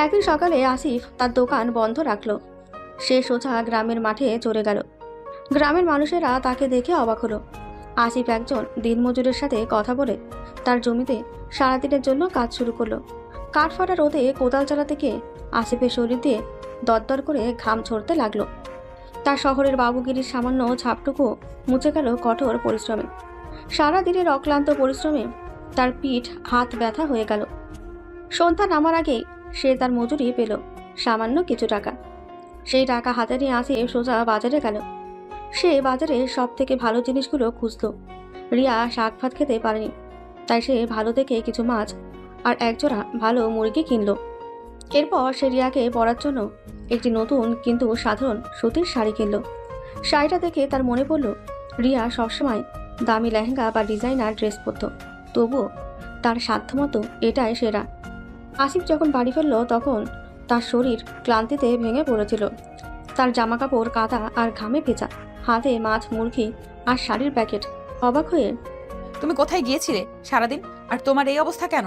একদিন সকালে আসিফ তার দোকান বন্ধ রাখলো। সে সোজা গ্রামের মাঠে চলে গেল। গ্রামের মানুষেরা তাকে দেখে অবাক হলো। আসিফ একজন দিনমজুরের সাথে কথা বলে তার জমিতে সারাদিনের জন্য কাজ শুরু করলো। কাঠ ফাটা রোদে কোদাল চালাতে গিয়ে আসিফের শরীর দিয়ে দরদর করে ঘাম ঝরতে লাগলো। তার শহরের বাবুগিরির সামান্য ছাপটুকু মুছে গেল কঠোর পরিশ্রমে। সারাদিনের অক্লান্ত পরিশ্রমে তার পিঠ হাত ব্যথা হয়ে গেল। সন্ধ্যা নামার আগেই সে তার মজুরি পেল, সামান্য কিছু টাকা। সেই টাকা হাতে নিয়ে আসিফ সোজা বাজারে গেল। সে বাজারে সব থেকে ভালো জিনিসগুলো খুঁজল। রিয়া শাক ভাত খেতে পারেনি, তাই সে ভালো দেখে কিছু মাছ আর একজোড়া ভালো মুরগি কিনল। এরপর সে রিয়াকে পরার জন্য একটি নতুন কিন্তু সাধারণ সুতির শাড়ি কিনল। শাড়িটা দেখে তার মনে পড়ল রিয়া সবসময় দামি লেহেঙ্গা বা ডিজাইনার ড্রেস পরত, তবুও তার সাধ্যমতো এটাই সেরা। আসিফ যখন বাড়ি ফিরল, তখন তার শরীর ক্লান্তিতে ভেঙে পড়েছিল। তার জামা কাপড় কাদা আর ঘামে ভেজা, হাতে মাছ, মুরগি আর শাড়ির প্যাকেট। অবাক হয়ে, তুমি কোথায় গিয়েছিলে সারাদিন? আর তোমার এই অবস্থা কেন?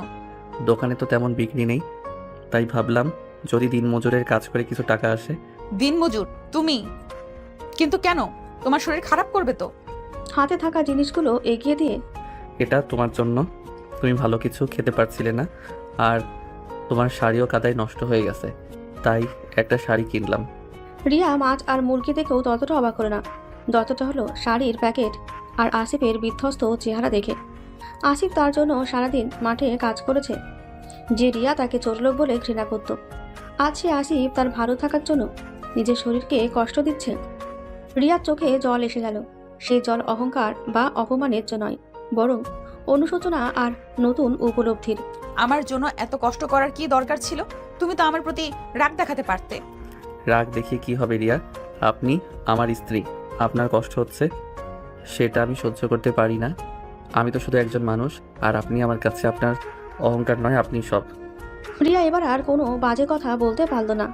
দোকানে তো তেমন বিক্রি নেই, তাই ভাবলাম যদি দিনমজুরের কাজ করে কিছু টাকা আসে। দিনমজুর তুমি? কিন্তু কেন? তোমার শরীর খারাপ করবে তো। হাতে থাকা জিনিসগুলো এগিয়ে দিয়ে এটা তোমার জন্য। তুমি ভালো কিছু খেতে পারছিলে না, আর তোমার শাড়িও কাদায় নষ্ট হয়ে গেছে, তাই একটা শাড়ি কিনলাম। রিয়া মাছ আর মুরগি দেখেও ততটা অবাক হলো না যতটা হলো শাড়ির প্যাকেট আর আসিফের বিধ্বস্ত চেহারা দেখে। আসিফ তার জন্য সারাদিন মাঠে কাজ করেছে, যে রিয়া তাকে চোরলোক বলে ঘৃণা করত। আজ সে আসিফ তার ভালো থাকার জন্য নিজের শরীরকে কষ্ট দিচ্ছে। রিয়ার চোখে জল এসে গেল। সেই জল অহংকার বা অপমানের জন্য নয়, বরং অনুশোচনা আর নতুন উপলব্ধির। আমার জন্য এত কষ্ট করার কি দরকার ছিল? তুমি তো আমার প্রতি রাগ দেখাতে পারতে। রাগ দেখিয়ে কি হবে রিয়া? আপনি আমার স্ত্রী, আপনার কষ্ট হচ্ছে সেটা আমি সহ্য করতে পারি না। আমি তো শুধু একজন মানুষ, আর আপনি আমার কাছে আপনার অহংকার নয়, আপনি সব। রিয়া এবার আর কোনো বাজে কথা বলতে পারল না।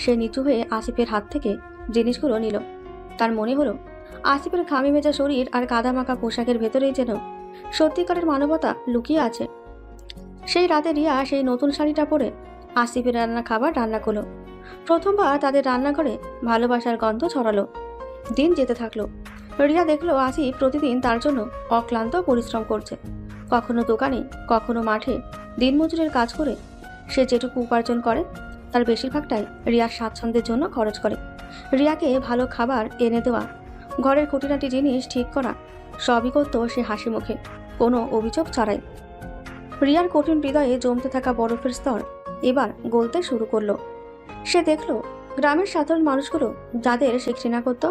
সে নিচু হয়ে আসিফের হাত থেকে জিনিসগুলো নিল। তার মনে হলো আসিফের ঘামে ভেজা শরীর আর কাদামাখা পোশাকের ভেতরেই যেন সত্যিকারের মানবতা লুকিয়ে আছে। সেই রাতে রিয়া সেই নতুন শাড়িটা পরে আসিফের রান্না খাবার রান্না করলো। প্রথমবার তাদের রান্নাঘরে ভালোবাসার গন্ধ ছড়ালো। দিন যেতে থাকলো। রিয়া দেখলো আসিফ প্রতিদিন তার জন্য অক্লান্ত পরিশ্রম করছে, কখনো দোকানে, কখনো মাঠে দিনমজুরের কাজ করে। সে যেটুকু উপার্জন করে তার বেশিরভাগটাই রিয়ার স্বাচ্ছন্দ্যের জন্য খরচ করে। রিয়াকে ভালো খাবার এনে দেওয়া, ঘরের খুঁটিনাটি জিনিস ঠিক করা, সবই করত সে হাসি মুখে, কোনো অভিযোগ ছাড়াই। রিয়ার কঠিন হৃদয়ে জমতে থাকা বরফের স্তর এবার গলতে শুরু করলো। সে দেখলো গ্রামের সাধারণ মানুষগুলো যাদের সে ঘৃণা করত,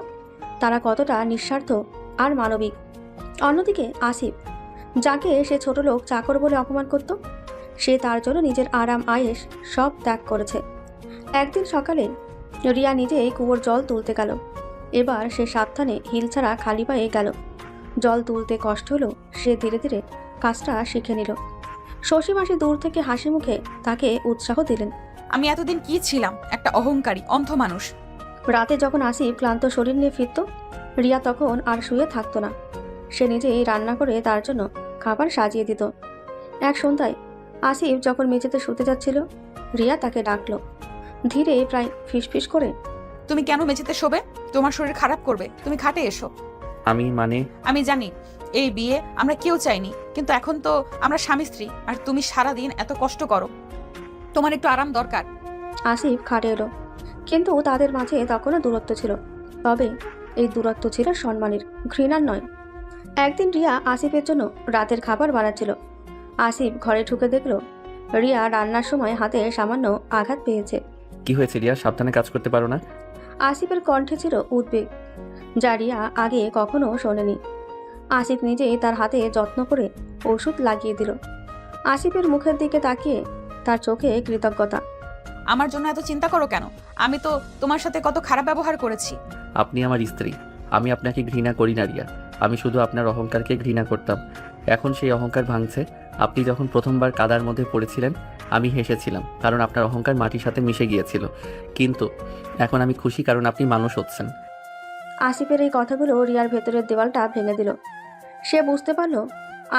তারা কতটা নিঃস্বার্থ আর মানবিক। অন্যদিকে আসিফ, যাকে সে ছোট লোক চাকর বলে অপমান করত, সে তার জন্য নিজের আরাম আয়েশ সব ত্যাগ করেছে। একদিন সকালে রিয়া নিজেই কুয়োর জল তুলতে গেল। এবার সে সাবধানে হিল ছাড়া খালি পায়ে গেল। জল তুলতে কষ্ট হলো, সে ধীরে ধীরে কাজটা শিখে নিল। শশী মাসি দূর থেকে হাসি মুখে তাকে উৎসাহ দিলেন। আমি এতদিন কি ছিলাম? একটা অহংকারী অন্ধ মানুষ। রাতে যখন আসিফ ক্লান্ত শরীর নিয়ে ফিরত, রিয়া তখন আর শুয়ে থাকতো না। সে নিজেই রান্না করে তার জন্য খাবার সাজিয়ে দিত। এক সন্ধ্যায় আসিফ যখন মেঝেতে শুতে যাচ্ছিল, রিয়া তাকে ডাকলো ধীরে, প্রায় ফিসফিস করে। তুমি কেন মেঝেতে শোবে? তোমার শরীর খারাপ করবে, তুমি খাটে এসো। আমি জানি এই বিয়ে আমরা কেউ চাইনি, কিন্তু এখন তো আমরা স্বামী স্ত্রী, আর তুমি সারাদিন এত কষ্ট করো, তোমার একটু আরাম দরকার। আসিফ খাটে এলো, কিন্তু তাদের মাঝে তখনও দূরত্ব ছিল। তবে এই দূরত্ব ছিল সম্মানের, ঘৃণার নয়। একদিন রিয়া আসিফের জন্য রাতের খাবার বানাচ্ছিল। আসিফ ঘরে ঢুকে দেখলো রিয়া রান্নার সময় হাতে সামান্য আঘাত পেয়েছে। কি হয়েছে রিয়া? সাবধানে কাজ করতে পারো না? আসিফের কণ্ঠে ছিল উদ্বেগ, যা রিয়া আগে কখনো শোনেনি। আসিফ নিজেই তার হাতে যত্ন করে ওষুধ লাগিয়ে দিল। আসিফের মুখের দিকে তাকিয়ে তার চোখে কৃতজ্ঞতা। আমার জন্য এত চিন্তা করো কেন? আমি তো তোমার সাথে কত খারাপ ব্যবহার করেছি। আপনি আমার স্ত্রী, আমি আপনাকে ঘৃণা করি না রিয়া। আমি শুধু আপনার অহংকারকে ঘৃণা করতাম। এখন সেই অহংকার ভাঙছে। আপনি যখন প্রথমবার কাদার মধ্যে পড়েছিলেন, আমি হেসেছিলাম, কারণ আপনার অহংকার মাটির সাথে মিশে গিয়েছিল। কিন্তু এখন আমি খুশি, কারণ আপনি মানুষ হচ্ছেন। আসিফের এই কথাগুলো রিয়ার ভেতরের দেওয়ালটা ভেঙে দিল। সে বুঝতে পারল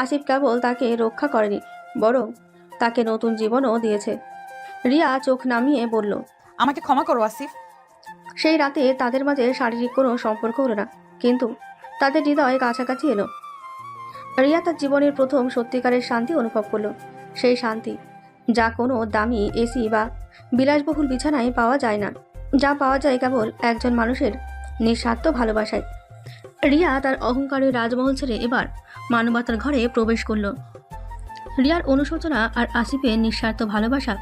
আসিফ কেবল তাকে রক্ষা করেনি, বরং তাকে নতুন জীবনও দিয়েছে। রিয়া চোখ নামিয়ে বলল, আমাকে ক্ষমা করো আসিফ। সেই রাতে তাদের মাঝে শারীরিক কোনো সম্পর্ক হলো না, কিন্তু তাদের হৃদয় কাছাকাছি এলো। রিয়া তার জীবনের প্রথম সত্যিকারের শান্তি অনুভব করলো। সেই শান্তি যা কোনো দামি এসি বা বিলাসবহুল বিছানায় পাওয়া যায় না, যা পাওয়া যায় কেবল একজন মানুষের নিঃস্বার্থ ভালোবাসায়। রিয়া তার অহংকারের রাজমহল ছেড়ে এবার মানবতার ঘরে প্রবেশ করল। রিয়ার অনুশোচনা আর আসিফের নিঃস্বার্থ ভালোবাসা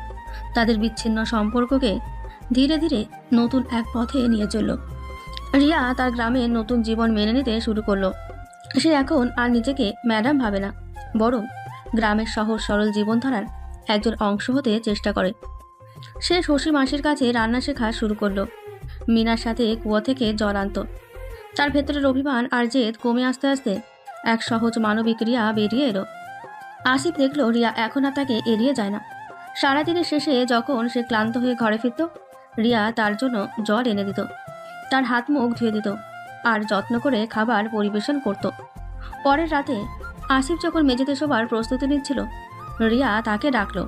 তাদের বিচ্ছিন্ন সম্পর্ককে ধীরে ধীরে নতুন এক পথে নিয়ে চলল। রিয়া তার গ্রামে নতুন জীবন মেনে নিতে শুরু করলো। সে এখন আর নিজেকে ম্যাডাম ভাবে না, বরং গ্রামের সহজ সরল জীবনধারার একজন অংশ হতে চেষ্টা করে। সে শশী মাসির কাছে রান্না শেখা শুরু করলো। মিনার সাথে কুয়া থেকে জল আনত। তার ভেতরের অভিমান আর জেদ কমে আস্তে আস্তে এক সহজ মানবিক রিয়া বেরিয়ে এলো। আসিফ দেখলো রিয়া এখন আর তাকে এড়িয়ে যায় না। সারাদিনের শেষে যখন সে ক্লান্ত হয়ে ঘরে ফিরত, রিয়া তার জন্য জল এনে দিত, তার হাত মুখ ধুয়ে দিত, আর যত্ন করে খাবার পরিবেশন করত। পরের রাতে আসিফ যখন মেঝেতে শোবার প্রস্তুতি নিচ্ছিল, রিয়া তাকে ডাকলো।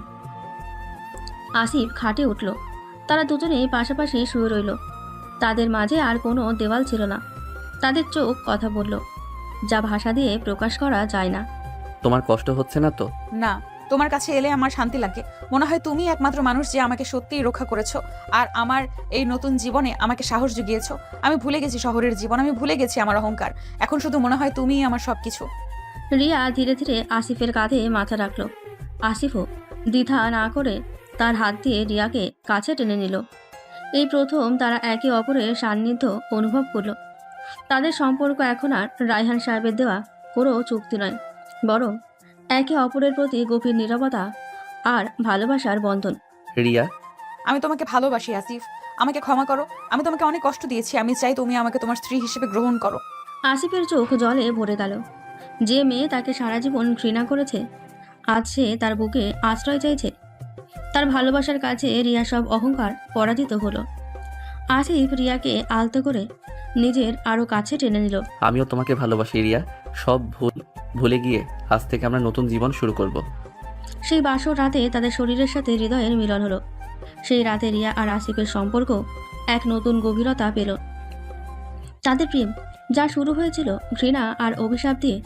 আসিফ খাটে উঠল, তারা দুজনেই পাশাপাশি শুয়ে রইল। তাদের মাঝে আর কোনো দেওয়াল ছিল না। তাদের চোখ কথা বলল, যা ভাষা দিয়ে প্রকাশ করা যায় না। তোমার কষ্ট হচ্ছে না তো? না, তোমার কাছে এলে আমার শান্তি লাগে। মনে হয় তুমি একমাত্র মানুষ যে আমাকে সত্যিই রক্ষা করেছো, আর আমার এই নতুন জীবনে আমাকে সাহস জুগিয়েছো। আমি ভুলে গেছি শহরের জীবন, আমি ভুলে গেছি আমার অহংকার। এখন শুধু মনে হয় তুমিই আমার সবকিছু। রিয়া ধীরে ধীরে আসিফের কাঁধে মাথা রাখল। আসিফও দ্বিধা না করে তার হাত দিয়ে রিয়াকে কাছে টেনে নিল। এই প্রথম তারা একে অপরের সান্নিধ্য অনুভব করল। তাদের সম্পর্ক এখন আর রায়হান সাহেবের দেওয়া কোনো চুক্তি নয়, বরং একে অপরের প্রতি গভীর নীরবতা আর ভালোবাসার বন্ধন। রিয়া, আমি তোমাকে ভালোবাসি আসিফ, আমাকে ক্ষমা করো। আমি তোমাকে অনেক কষ্ট দিয়েছি। আমি চাই তুমি আমাকে তোমার স্ত্রী হিসেবে গ্রহণ করো। আসিফের চোখ জলে ভরে গেল। যে মেয়ে তাকে সারা জীবন ঘৃণা করেছে, আজ সে তার বুকে আশ্রয় চাইছে। তার ভালোবাসার কাছে রিয়া সব অহংকার পরাজিত হলো। আসিফ রিয়াকে আলতো করে নিজের আরো কাছে টেনে নিল। আমিও তোমাকে ভালোবাসি রিয়া। সব ভুলে গিয়ে আজ থেকে আমরা নতুন জীবন শুরু করব। সেই বাসর রাতে তাদের শরীরের সাথে হৃদয়ের মিলন হলো। সেই রাতে রিয়া আর আসিফের সম্পর্ক এক নতুন গভীরতা পেল। তাদের প্রেম যা শুরু হয়েছিল ঘৃণা আর অভিশাপ দিয়ে,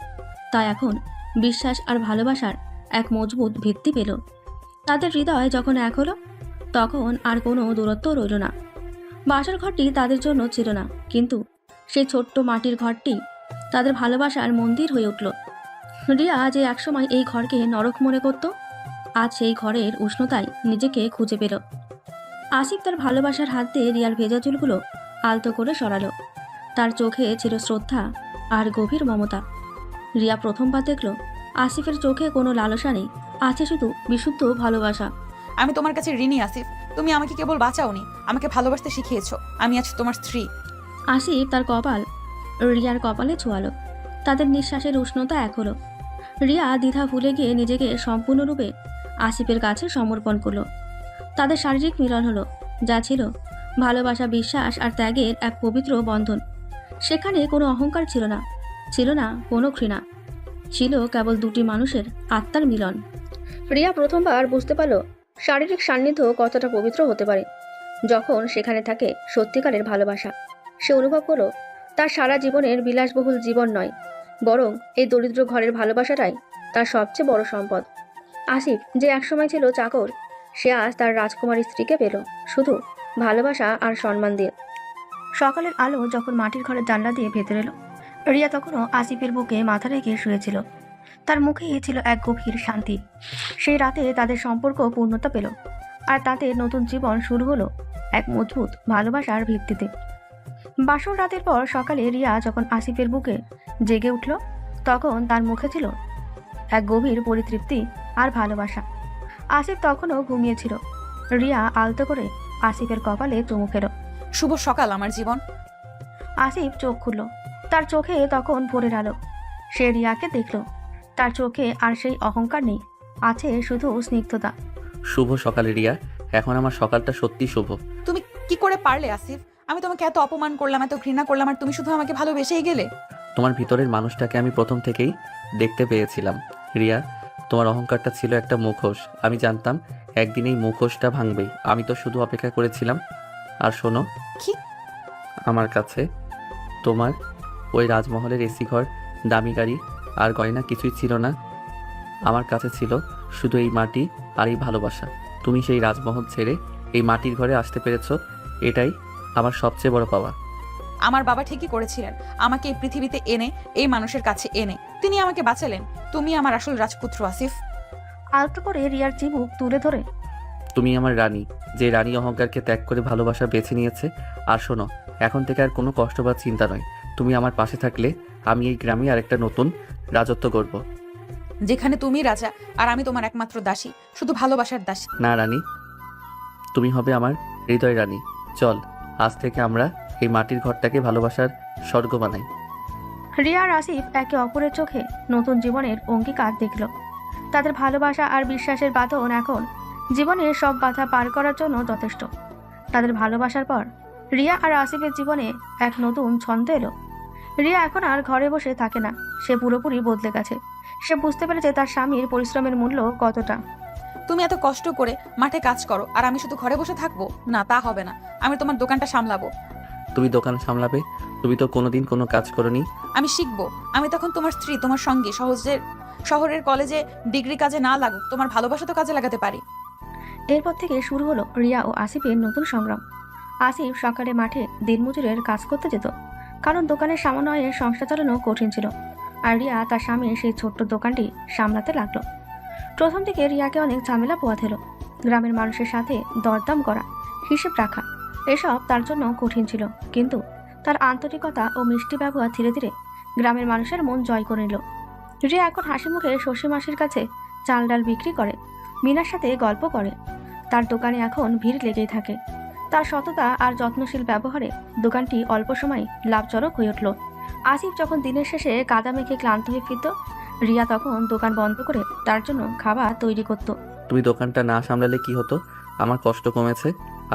তা এখন বিশ্বাস আর ভালোবাসার এক মজবুত ভিত্তি পেল। তাদের হৃদয় যখন এক হলো, তখন আর কোনো দূরত্ব রইল না। বাসর ঘরটি তাদের জন্য ছিল না, কিন্তু সেই ছোট্ট মাটির ঘরটি তাদের ভালোবাসার মন্দির হয়ে উঠল। রিয়া যে একসময় এই ঘরকে নরক মনে করত, আজ সেই ঘরের উষ্ণতায় নিজেকে খুঁজে পেল। আসিফ তার ভালোবাসার হাত দিয়ে রিয়ার ভেজা চুলগুলো আলতো করে সরালো। তার চোখে ছিল শ্রদ্ধা আর গভীর মমতা। রিয়া প্রথমবার দেখল আসিফের চোখে কোনো লালসা নেই, আছে শুধু বিশুদ্ধ ভালোবাসা। আমি তোমার কাছে ঋণী আসিফ। তুমি আমাকে কেবল বাঁচাওনি, আমাকে ভালোবাসতে শিখিয়েছো। আমি আজ তোমার স্ত্রী। আসিফ তার কপাল রিয়ার কপালে ছোঁয়ালো। তাদের নিঃশ্বাসের উষ্ণতা এক হলো। রিয়া দ্বিধা ভুলে গিয়ে নিজেকে সম্পূর্ণরূপে আসিফের কাছে সমর্পণ করলো। তাদের শারীরিক মিলন হলো, যা ছিল ভালোবাসা, বিশ্বাস আর ত্যাগের এক পবিত্র বন্ধন। সেখানে কোনো অহংকার ছিল না, ছিল না কোনো ঘৃণা, ছিল কেবল দুটি মানুষের আত্মার মিলন। রিয়া প্রথমবার বুঝতে পারল শারীরিক সান্নিধ্য কতটা পবিত্র হতে পারে যখন সেখানে থাকে সত্যিকারের ভালোবাসা। সে অনুভব করলো তার সারা জীবনের বিলাসবহুল জীবন নয়, বরং এই দরিদ্র ঘরের ভালোবাসাটাই তার সবচেয়ে বড় সম্পদ। আসিফ যে একসময় ছিল চাকর, সে আজ তার রাজকুমারী স্ত্রীকে পেল শুধু ভালোবাসা আর সম্মান দিয়ে। সকালের আলো যখন মাটির ঘরের জানলা দিয়ে ভেতরে এলো, রিয়া তখনও আসিফের বুকে মাথা রেখে শুয়েছিল। তার মুখে ছিল এক গভীর শান্তি। সেই রাতে তাদের সম্পর্ক পূর্ণতা পেল, আর তাদের নতুন জীবন শুরু হলো এক মজবুত ভালোবাসার ভিত্তিতে। বাসর রাতের পর সকালে রিয়া যখন আসিফের বুকে জেগে উঠল, তখন তার মুখে ছিল এক গভীর পরিতৃপ্তি আর ভালোবাসা। আসিফ তখনও ঘুমিয়েছিল। রিয়া আলতো করে আসিফের কপালে চুমু খেল। শুভ সকাল আমার জীবন। আসিফ চোখ খুলল। তার চোখে তখন ভোরের আলো। সে রিয়াকে দেখল। তার চোখে আর সেই অহংকার নেই, আছে শুধু স্নিগ্ধতা। শুভ সকালে রিয়া। এখন আমার সকালটা সত্যি শুভ। তুমি কি করে পারলে আসিফ? আমি তোমাকে এত অপমান করলাম, এত ঘৃণা করলাম, আর তুমি শুধু আমাকে ভালোবেসেই গেলে। তোমার ভিতরের মানুষটাকে আমি প্রথম থেকেই দেখতে পেয়েছিলাম রিয়া। তোমার অহংকারটা ছিল একটা মুখোশ। আমি জানতাম একদিন এই মুখোশটা ভাঙবেই। আমি তো শুধু অপেক্ষা করেছিলাম। আর শোনো, কি? আমার কাছে তোমার ওই রাজমহলের এসি ঘর, দামি গাড়ি আর গয়না কিছুই ছিল না। আমার কাছে ছিল শুধু এই মাটি আর এই ভালোবাসা। তুমি সেই রাজমহল ছেড়ে এই মাটির ঘরে আসতে পেরেছো, এটাই আমার সবচেয়ে বড় পাওয়া। আমার বাবা ঠিকই করেছিলেন আমাকে এই পৃথিবীতে এনে, এই মানুষের কাছে এনে। তিনি আমাকে বাঁচালেন। তুমি আমার আসল রাজপুত্র আসিফ। আলতো করে রিয়ার চিবুক তুলে ধরে, তুমি আমার রানী, যে রানী অহংকারকে ত্যাগ করে ভালোবাসা বেছে নিয়েছে। আর শোনো, এখন থেকে আর কোনো কষ্ট বা চিন্তা নয়। তুমি আমার পাশে থাকলে আমি এই গ্রামে আরেকটা নতুন রাজত্ব করব। যেখানে তুমি রাজা আর আমি তোমার একমাত্র দাসী, শুধু ভালোবাসার দাসী। না রানী, তুমি হবে আমার হৃদয় রানী। চল, আজ থেকে আমরা এই মাটির ঘরটাকে ভালোবাসার স্বর্গ বানাই। রিয়া আর আসিফ একে অপরের চোখে নতুন জীবনের অঙ্গীকার দেখল। তাদের ভালোবাসা আর বিশ্বাসের বাঁধন এখন জীবনের সব বাধা পার করার জন্য যথেষ্ট। তাদের ভালোবাসার পর রিয়া আর আসিফের জীবনে এক নতুন ছন্দ এলো। রিয়া এখন আর ঘরে বসে থাকে না, সে পুরোপুরি বদলে গেছে। সে বুঝতে পেরেছে তার স্বামীর পরিশ্রমের মূল্য কতটা। তুমি এত কষ্ট করে মাঠে কাজ করো আর আমি শুধু ঘরে বসে থাকবো? না, তা হবে না। আমি তোমার দোকানটা সামলাবো। তুমি দোকান সামলাবে? তুমি তো কোনোদিন কোনো কাজ করোনি। আমি শিখবো। আমি তখন তোমার স্ত্রী, তোমার সঙ্গী। শহরের কলেজে ডিগ্রি কাজে না লাগুক, তোমার ভালোবাসা তো কাজে লাগাতে পারি। এরপর থেকে শুরু হলো রিয়া ও আসিফের নতুন সংগ্রাম। আসিফ সকালে মাঠে দিনমজুরের কাজ করতে যেত, কারণ দোকানের সামান্য আয়ে সংসার চালানো কঠিন ছিল। আর রিয়া তার স্বামীর সেই ছোট্ট দোকানটি সামলাতে লাগলো। প্রথম দিকে রিয়াকে অনেক ঝামেলা পোহাতে হলো। গ্রামের মানুষের সাথে দরদাম করা, হিসেব রাখা, এসব তার জন্য কঠিন ছিল। কিন্তু তার আন্তরিকতা ও মিষ্টি ব্যবহার ধীরে ধীরে গ্রামের মানুষের মন জয় করে নিল। রিয়া এখন হাসি মুখে শশী মাসির কাছে চাল ডাল বিক্রি করে, মিনার সাথে গল্প করে। তার দোকানে এখন ভিড় লেগেই থাকে। তার সততা আর যত্নশীল ব্যবহারে দোকানটি অল্প সময় লাভজনক হয়ে উঠল। আসিফ যখন দিনের শেষে কাদা মেখে ক্লান্ত হয়ে ফিরত, রিয়া তখন দোকান বন্ধ করে তার জন্য খাবার তৈরি করত। তুমি দোকানটা না সামলালে কি হতো? আমার কষ্ট কমেছে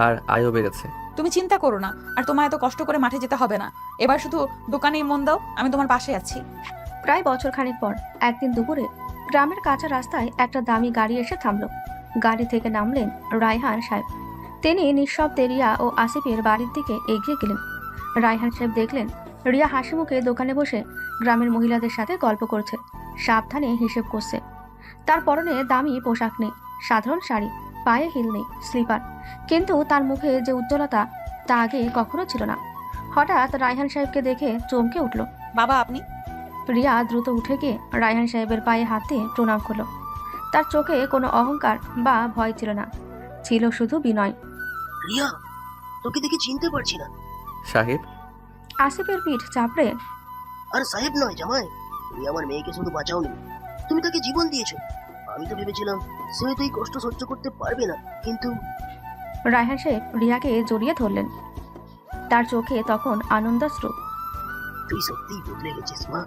আর আয়ও বেড়েছে। তুমি চিন্তা করো না, আর তোমার এত কষ্ট করে মাঠে যেতে হবে না। এবার শুধু দোকানেই মন দাও, আমি তোমার পাশে আছি। প্রায় বছর খানেক পর একদিন দুপুরে গ্রামের কাঁচা রাস্তায় একটা দামি গাড়ি এসে থামল। গাড়ি থেকে নামলেন রায়হান সাহেব। তিনি নিঃশব্দে রিয়া ও আসিফের বাড়ির দিকে এগিয়ে গেলেন। রায়হান সাহেব দেখলেন রিয়া হাসি মুখে দোকানে বসে গ্রামের মহিলাদের সাথে গল্প করছে, সাবধানে হিসেব করছে। তার পরনে দামি পোশাক নেই, সাধারণ শাড়ি, পায়ে হিল নেই, স্লিপার। কিন্তু তার মুখে যে উজ্জ্বলতা, তা আগে কখনো ছিল না। হঠাৎ রায়হান সাহেবকে দেখে চমকে উঠল। বাবা, আপনি? রিয়া দ্রুত উঠে গিয়ে রায়হান সাহেবের পায়ে হাত দিয়ে প্রণাম করল। তার চোখে কোনো অহংকার বা ভয় ছিল না, ছিল শুধু বিনয়। রিয়া, তোকে দেখে চিনতে পারছি না। সাহেব? আসিফের পিঠ চাপড়ে, আর সাহেব নয় জামাই, তুমি আমার মেয়েকে শুধু বাঁচাওনি, তুমি তাকে জীবন দিয়েছো। আমি তো ভেবেছিলাম সে হয়তো এই কষ্ট সহ্য করতে পারবে না, কিন্তু রায়হান সাহেব রিয়াকে জড়িয়ে ধরলেন। তার চোখে তখন আনন্দাশ্রু। তুই সত্যিই বদলে গেছিস মা।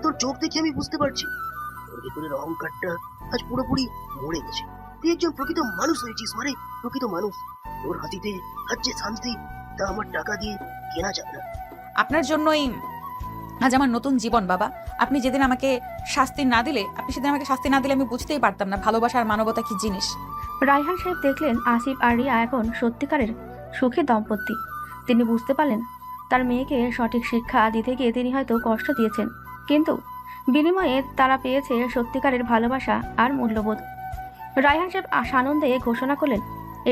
তোর চোখ দেখে আমি বুঝতে পারছি তোর ভেতরের অহংকারটা আজ পুরোপুরি মরে গেছে। তুই একজন প্রকৃত মানুষ হয়েছিস মারে, প্রকৃত মানুষ। তোর হাতিতে আজ যে শান্তি, তা আমার টাকা দিয়ে কেনা যায় না। আপনার জন্যই আজ আমার নতুন জীবন বাবা। আপনি সেদিন আমাকে শাস্তি না দিলে আমি বুঝতেই পারতাম না ভালোবাসা আর মানবতা কি জিনিস। রায়হান সাহেব দেখলেন আসিফ আর রিয়া এখন সত্যিকারের সুখী দম্পতি। তিনি বুঝতে পারলেন তার মেয়েকে সঠিক শিক্ষা দিতে গিয়ে তিনি হয়তো কষ্ট দিয়েছেন, কিন্তু বিনিময়ে তারা পেয়েছে সত্যিকারের ভালোবাসা আর মূল্যবোধ। রায়হান সাহেব সানন্দে ঘোষণা করলেন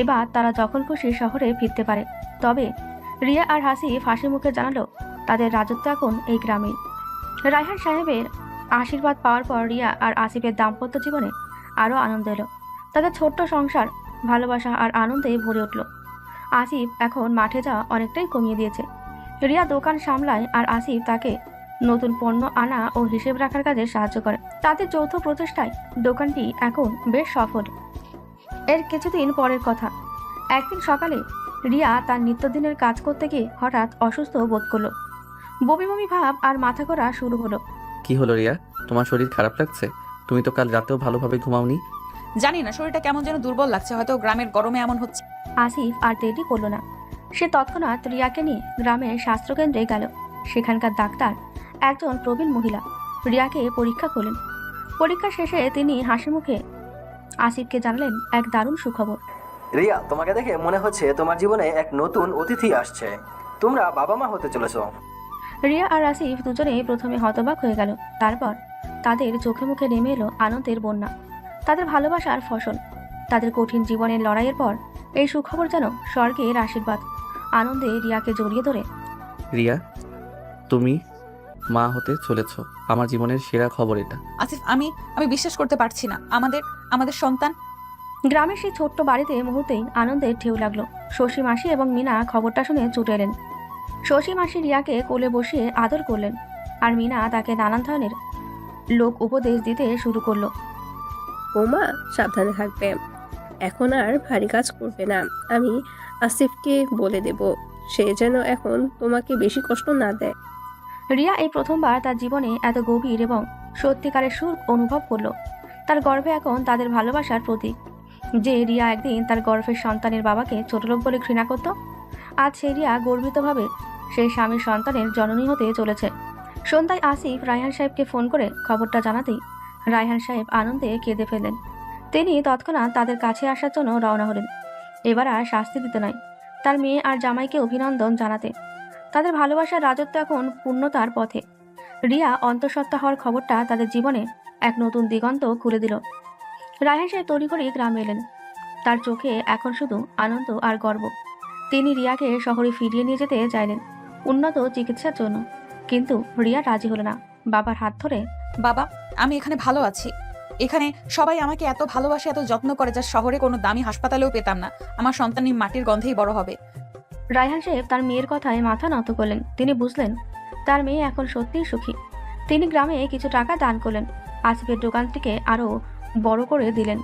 এবার তারা যখন খুশি শহরে ফিরতে পারে। তবে রিয়া আর হাসিফ হাসি মুখে জানালো তাদের রাজত্ব এখন এই গ্রামেই। রায়হান সাহেবের আশীর্বাদ পাওয়ার পর রিয়া আর আসিফের দাম্পত্য জীবনে আরও আনন্দ এলো। তাদের ছোট্ট সংসার ভালোবাসা আর আনন্দে ভরে উঠল। আসিফ এখন মাঠে যাওয়া অনেকটাই কমিয়ে দিয়েছে। রিয়া দোকান সামলায় আর আসিফ তাকে নতুন পণ্য আনা ও হিসেব রাখার কাজে সাহায্য করে। তাদের যৌথ প্রচেষ্টায় দোকানটি এখন বেশ সফল। এর কিছুদিন পরের কথা, একদিন সকালে রিয়া তার নিত্যদিনের কাজ করতে গিয়ে হঠাৎ অসুস্থ বোধ করলো। বমি বমি ভাব আর মাথা ঘোরা শুরু হলো। কি হলো রিয়া? তোমার শরীর খারাপ লাগছে? তুমি তো কাল রাতেও ভালোভাবে ঘুমাওনি। জানি না, শরীরটা কেমন যেন দুর্বল লাগছে, হয়তো গ্রামের গরমে এমন হচ্ছে। আসিফ আর দেরি করলো না। সে তৎক্ষণাৎ রিয়াকে নিয়ে গ্রামের স্বাস্থ্যকেন্দ্রে গেল। সেখানকার ডাক্তার একজন প্রবীণ মহিলা রিয়াকে পরীক্ষা করলেন। পরীক্ষা শেষে তিনি হাসি মুখে আসিফকে জানালেন এক দারুণ সুখবর। রিয়া, তোমাকে দেখে মনে হচ্ছে তোমার জীবনে এক নতুন অতিথি আসছে। তোমরা বাবা মা হতে চলেছো। রিয়া আর আসিফ দুজনেই প্রথমে হতবাক হয়ে গেল, তারপর তাদের চোখে মুখে নেমে এলো আনন্দের বন্যা। তাদের ভালোবাসার ফসল, তাদের কঠিন জীবনের লড়াইয়ের পর এই সুখবর যেন স্বর্গের আশীর্বাদ। আনন্দে রিয়াকে জড়িয়ে ধরে, রিয়া, তুমি মা হতে চলেছ। আমার জীবনের সেরা খবর এটা। আসিফ, আমি বিশ্বাস করতে পারছি না, আমাদের সন্তান। গ্রামের সেই ছোট্ট বাড়িতে মুহূর্তেই আনন্দের ঢেউ লাগলো। শশী মাসি এবং মিনা খবরটা শুনে ছুটে এলেন। শশী মাসি রিয়াকে কোলে বসিয়ে আদর করলেন, আর মিনা তাকে নানান ধরনের লোক উপদেশ দিতে শুরু করলো। বৌমা, সাবধানে থাকবে, এখন আর ভারী কাজ করবে না। আমি আসিফকে বলে দেব সে যেন এখন তোমাকে বেশি কষ্ট না দেয়। রিয়া এই প্রথমবার তার জীবনে এত গভীর এবং সত্যিকারের সুখ অনুভব করলো। তার গর্ভে এখন তাদের ভালোবাসার প্রতীক। যে রিয়া একদিন তার গর্ভের সন্তানের বাবাকে ছোটলোক বলে ঘৃণা করত, আজ সেই রিয়া গর্বিতভাবে সেই স্বামীর সন্তানের জননী হতে চলেছে। সন্ধ্যায় আসিফ রায়হান সাহেবকে ফোন করে খবরটা জানাতেই রায়হান সাহেব আনন্দে কেঁদে ফেললেন। তিনি তৎক্ষণাৎ তাদের কাছে আসার জন্য রওনা হলেন। এবার আর শাস্তি দিতে নয়, তার মেয়ে আর জামাইকে অভিনন্দন জানাতে। তাদের ভালোবাসার রাজত্ব এখন পূর্ণতার পথে। রিয়া অন্তঃসত্ত্বা হওয়ার খবরটা তাদের জীবনে এক নতুন দিগন্ত খুলে দিল। রায়হান সাহেব তড়িঘড়ি গ্রামে এলেন। তার চোখে এখন শুধু আনন্দ আর গর্ব। তিনি রিয়াকে শহরে ফিরিয়ে নিয়ে যেতে চাইলেন উন্নত চিকিৎসার জন্য, কিন্তু রিয়া রাজি হলো না। বাবার হাত ধরে, বাবা, আমি এখানে ভালো আছি। এখানে সবাই আমাকে এত ভালোবাসে, এত যত্ন করে, যা শহরে কোনো দামি হাসপাতালেও পেতাম না। আমার সন্তানই মাটির গন্ধেই বড় হবে। রায়হান সাহেব তার মেয়ের কথায় মাথা নত করলেন। তিনি বুঝলেন তার মেয়ে এখন সত্যিই সুখী। তিনি গ্রামে কিছু টাকা দান করলেন, আসিফের দোকানটিকে আরও বড় করে দিলেন,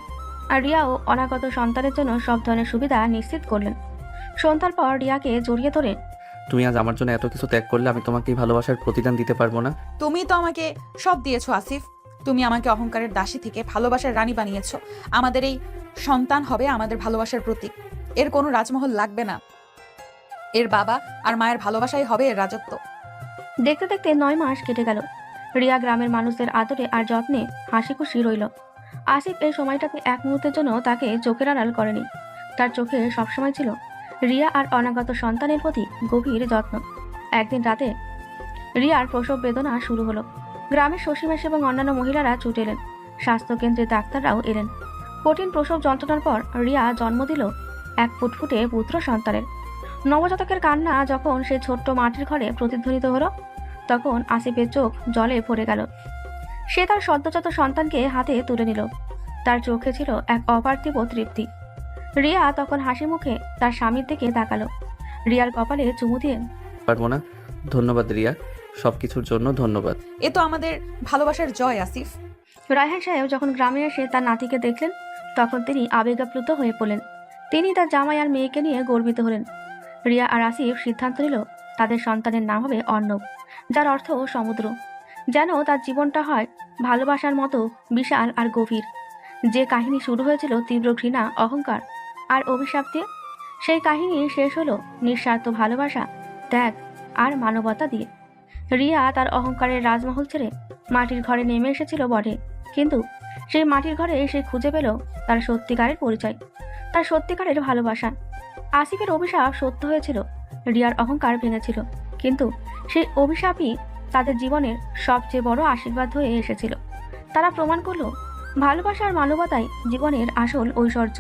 আর রিয়াও অনাগত সন্তানের জন্য সব ধরনের সুবিধা নিশ্চিত করলেন। সন্ধ্যার পর রিয়াকে জড়িয়ে ধরে, তুমি আজ আমার জন্য এত কিছু ত্যাগ করলে আমি তোমাকে এই ভালোবাসার প্রতিদান দিতে পারবো না। তুমি তো আমাকে সব দিয়েছো আসিফ। তুমি আমাকে অহংকারের দাসী থেকে ভালোবাসার রানী বানিয়েছো। আমাদের এই সন্তান হবে আমাদের ভালোবাসার প্রতীক। এর কোনো রাজমহল লাগবে না, এর বাবা আর মায়ের ভালোবাসাই হবে এর রাজত্ব। দেখতে দেখতে 9 মাস কেটে গেল। রিয়া গ্রামের মানুষদের আদরে আর যত্নে হাসি খুশি রইল। আসিফ এই সময়টাকে এক মুহূর্তের জন্য তাকে চোখের আড়াল করেনি। তার চোখে সবসময় ছিল রিয়া আর অনাগত সন্তানের প্রতি গভীর যত্ন। একদিন রাতে রিয়ার প্রসব বেদনা শুরু হলো। গ্রামের শশীমাস এবং অন্যান্য মহিলারা ছুটে এলেন। স্বাস্থ্যকেন্দ্রের ডাক্তাররাও এলেন। কঠিন প্রসব যন্ত্রণার পর রিয়া জন্ম দিল এক ফুটফুটে পুত্র সন্তানের। নবজাতকের কান্না যখন সেই ছোট্ট মাটির ঘরে প্রতিধ্বনিত হলো, তখন আসিফের চোখ জলে ভরে গেল। সে তার সদ্যজাত সন্তানকে হাতে তুলে নিল। তার চোখে ছিল এক অপার্থিব তৃপ্তি। রিয়া তখন হাসি মুখে তার স্বামীর দিকে তাকালো। রিয়ার কপালে চুমু দিয়ে, পারবো না। ধন্যবাদ রিয়া, সবকিছুর জন্য ধন্যবাদ। এ তো আমাদের ভালোবাসার জয় আসিফ। রায়হান সাহেব যখন গ্রামে এসে তার নাতিকে দেখলেন, তখন তিনি আবেগাপ্লুত হয়ে পড়লেন। তিনি তার জামাই আর মেয়েকে নিয়ে গর্বিত হলেন। রিয়া আর আসিফ সিদ্ধান্ত নিল তাদের সন্তানের নাম হবে অর্ণব, যার অর্থ সমুদ্র। যেন তার জীবনটা হয় ভালোবাসার মতো বিশাল আর গভীর। যে কাহিনী শুরু হয়েছিল তীব্র ঘৃণা, অহংকার আর অভিশাপ দিয়ে, সেই কাহিনী শেষ হলো নিঃস্বার্থ ভালোবাসা, ত্যাগ আর মানবতা দিয়ে। রিয়া তার অহংকারের রাজমহল ছেড়ে মাটির ঘরে নেমে এসেছিল বটে, কিন্তু সেই মাটির ঘরে সে খুঁজে পেল তার সত্যিকারের পরিচয়, তার সত্যিকারের ভালোবাসা। আসিফের অভিশাপ সত্য হয়েছিল, রিয়ার অহংকার ভেঙেছিল, কিন্তু সেই অভিশাপই তাদের জীবনের সবচেয়ে বড় আশীর্বাদ হয়ে এসেছিল। তারা প্রমাণ করলো ভালোবাসার মানবতাই জীবনের আসল ঐশ্বর্য।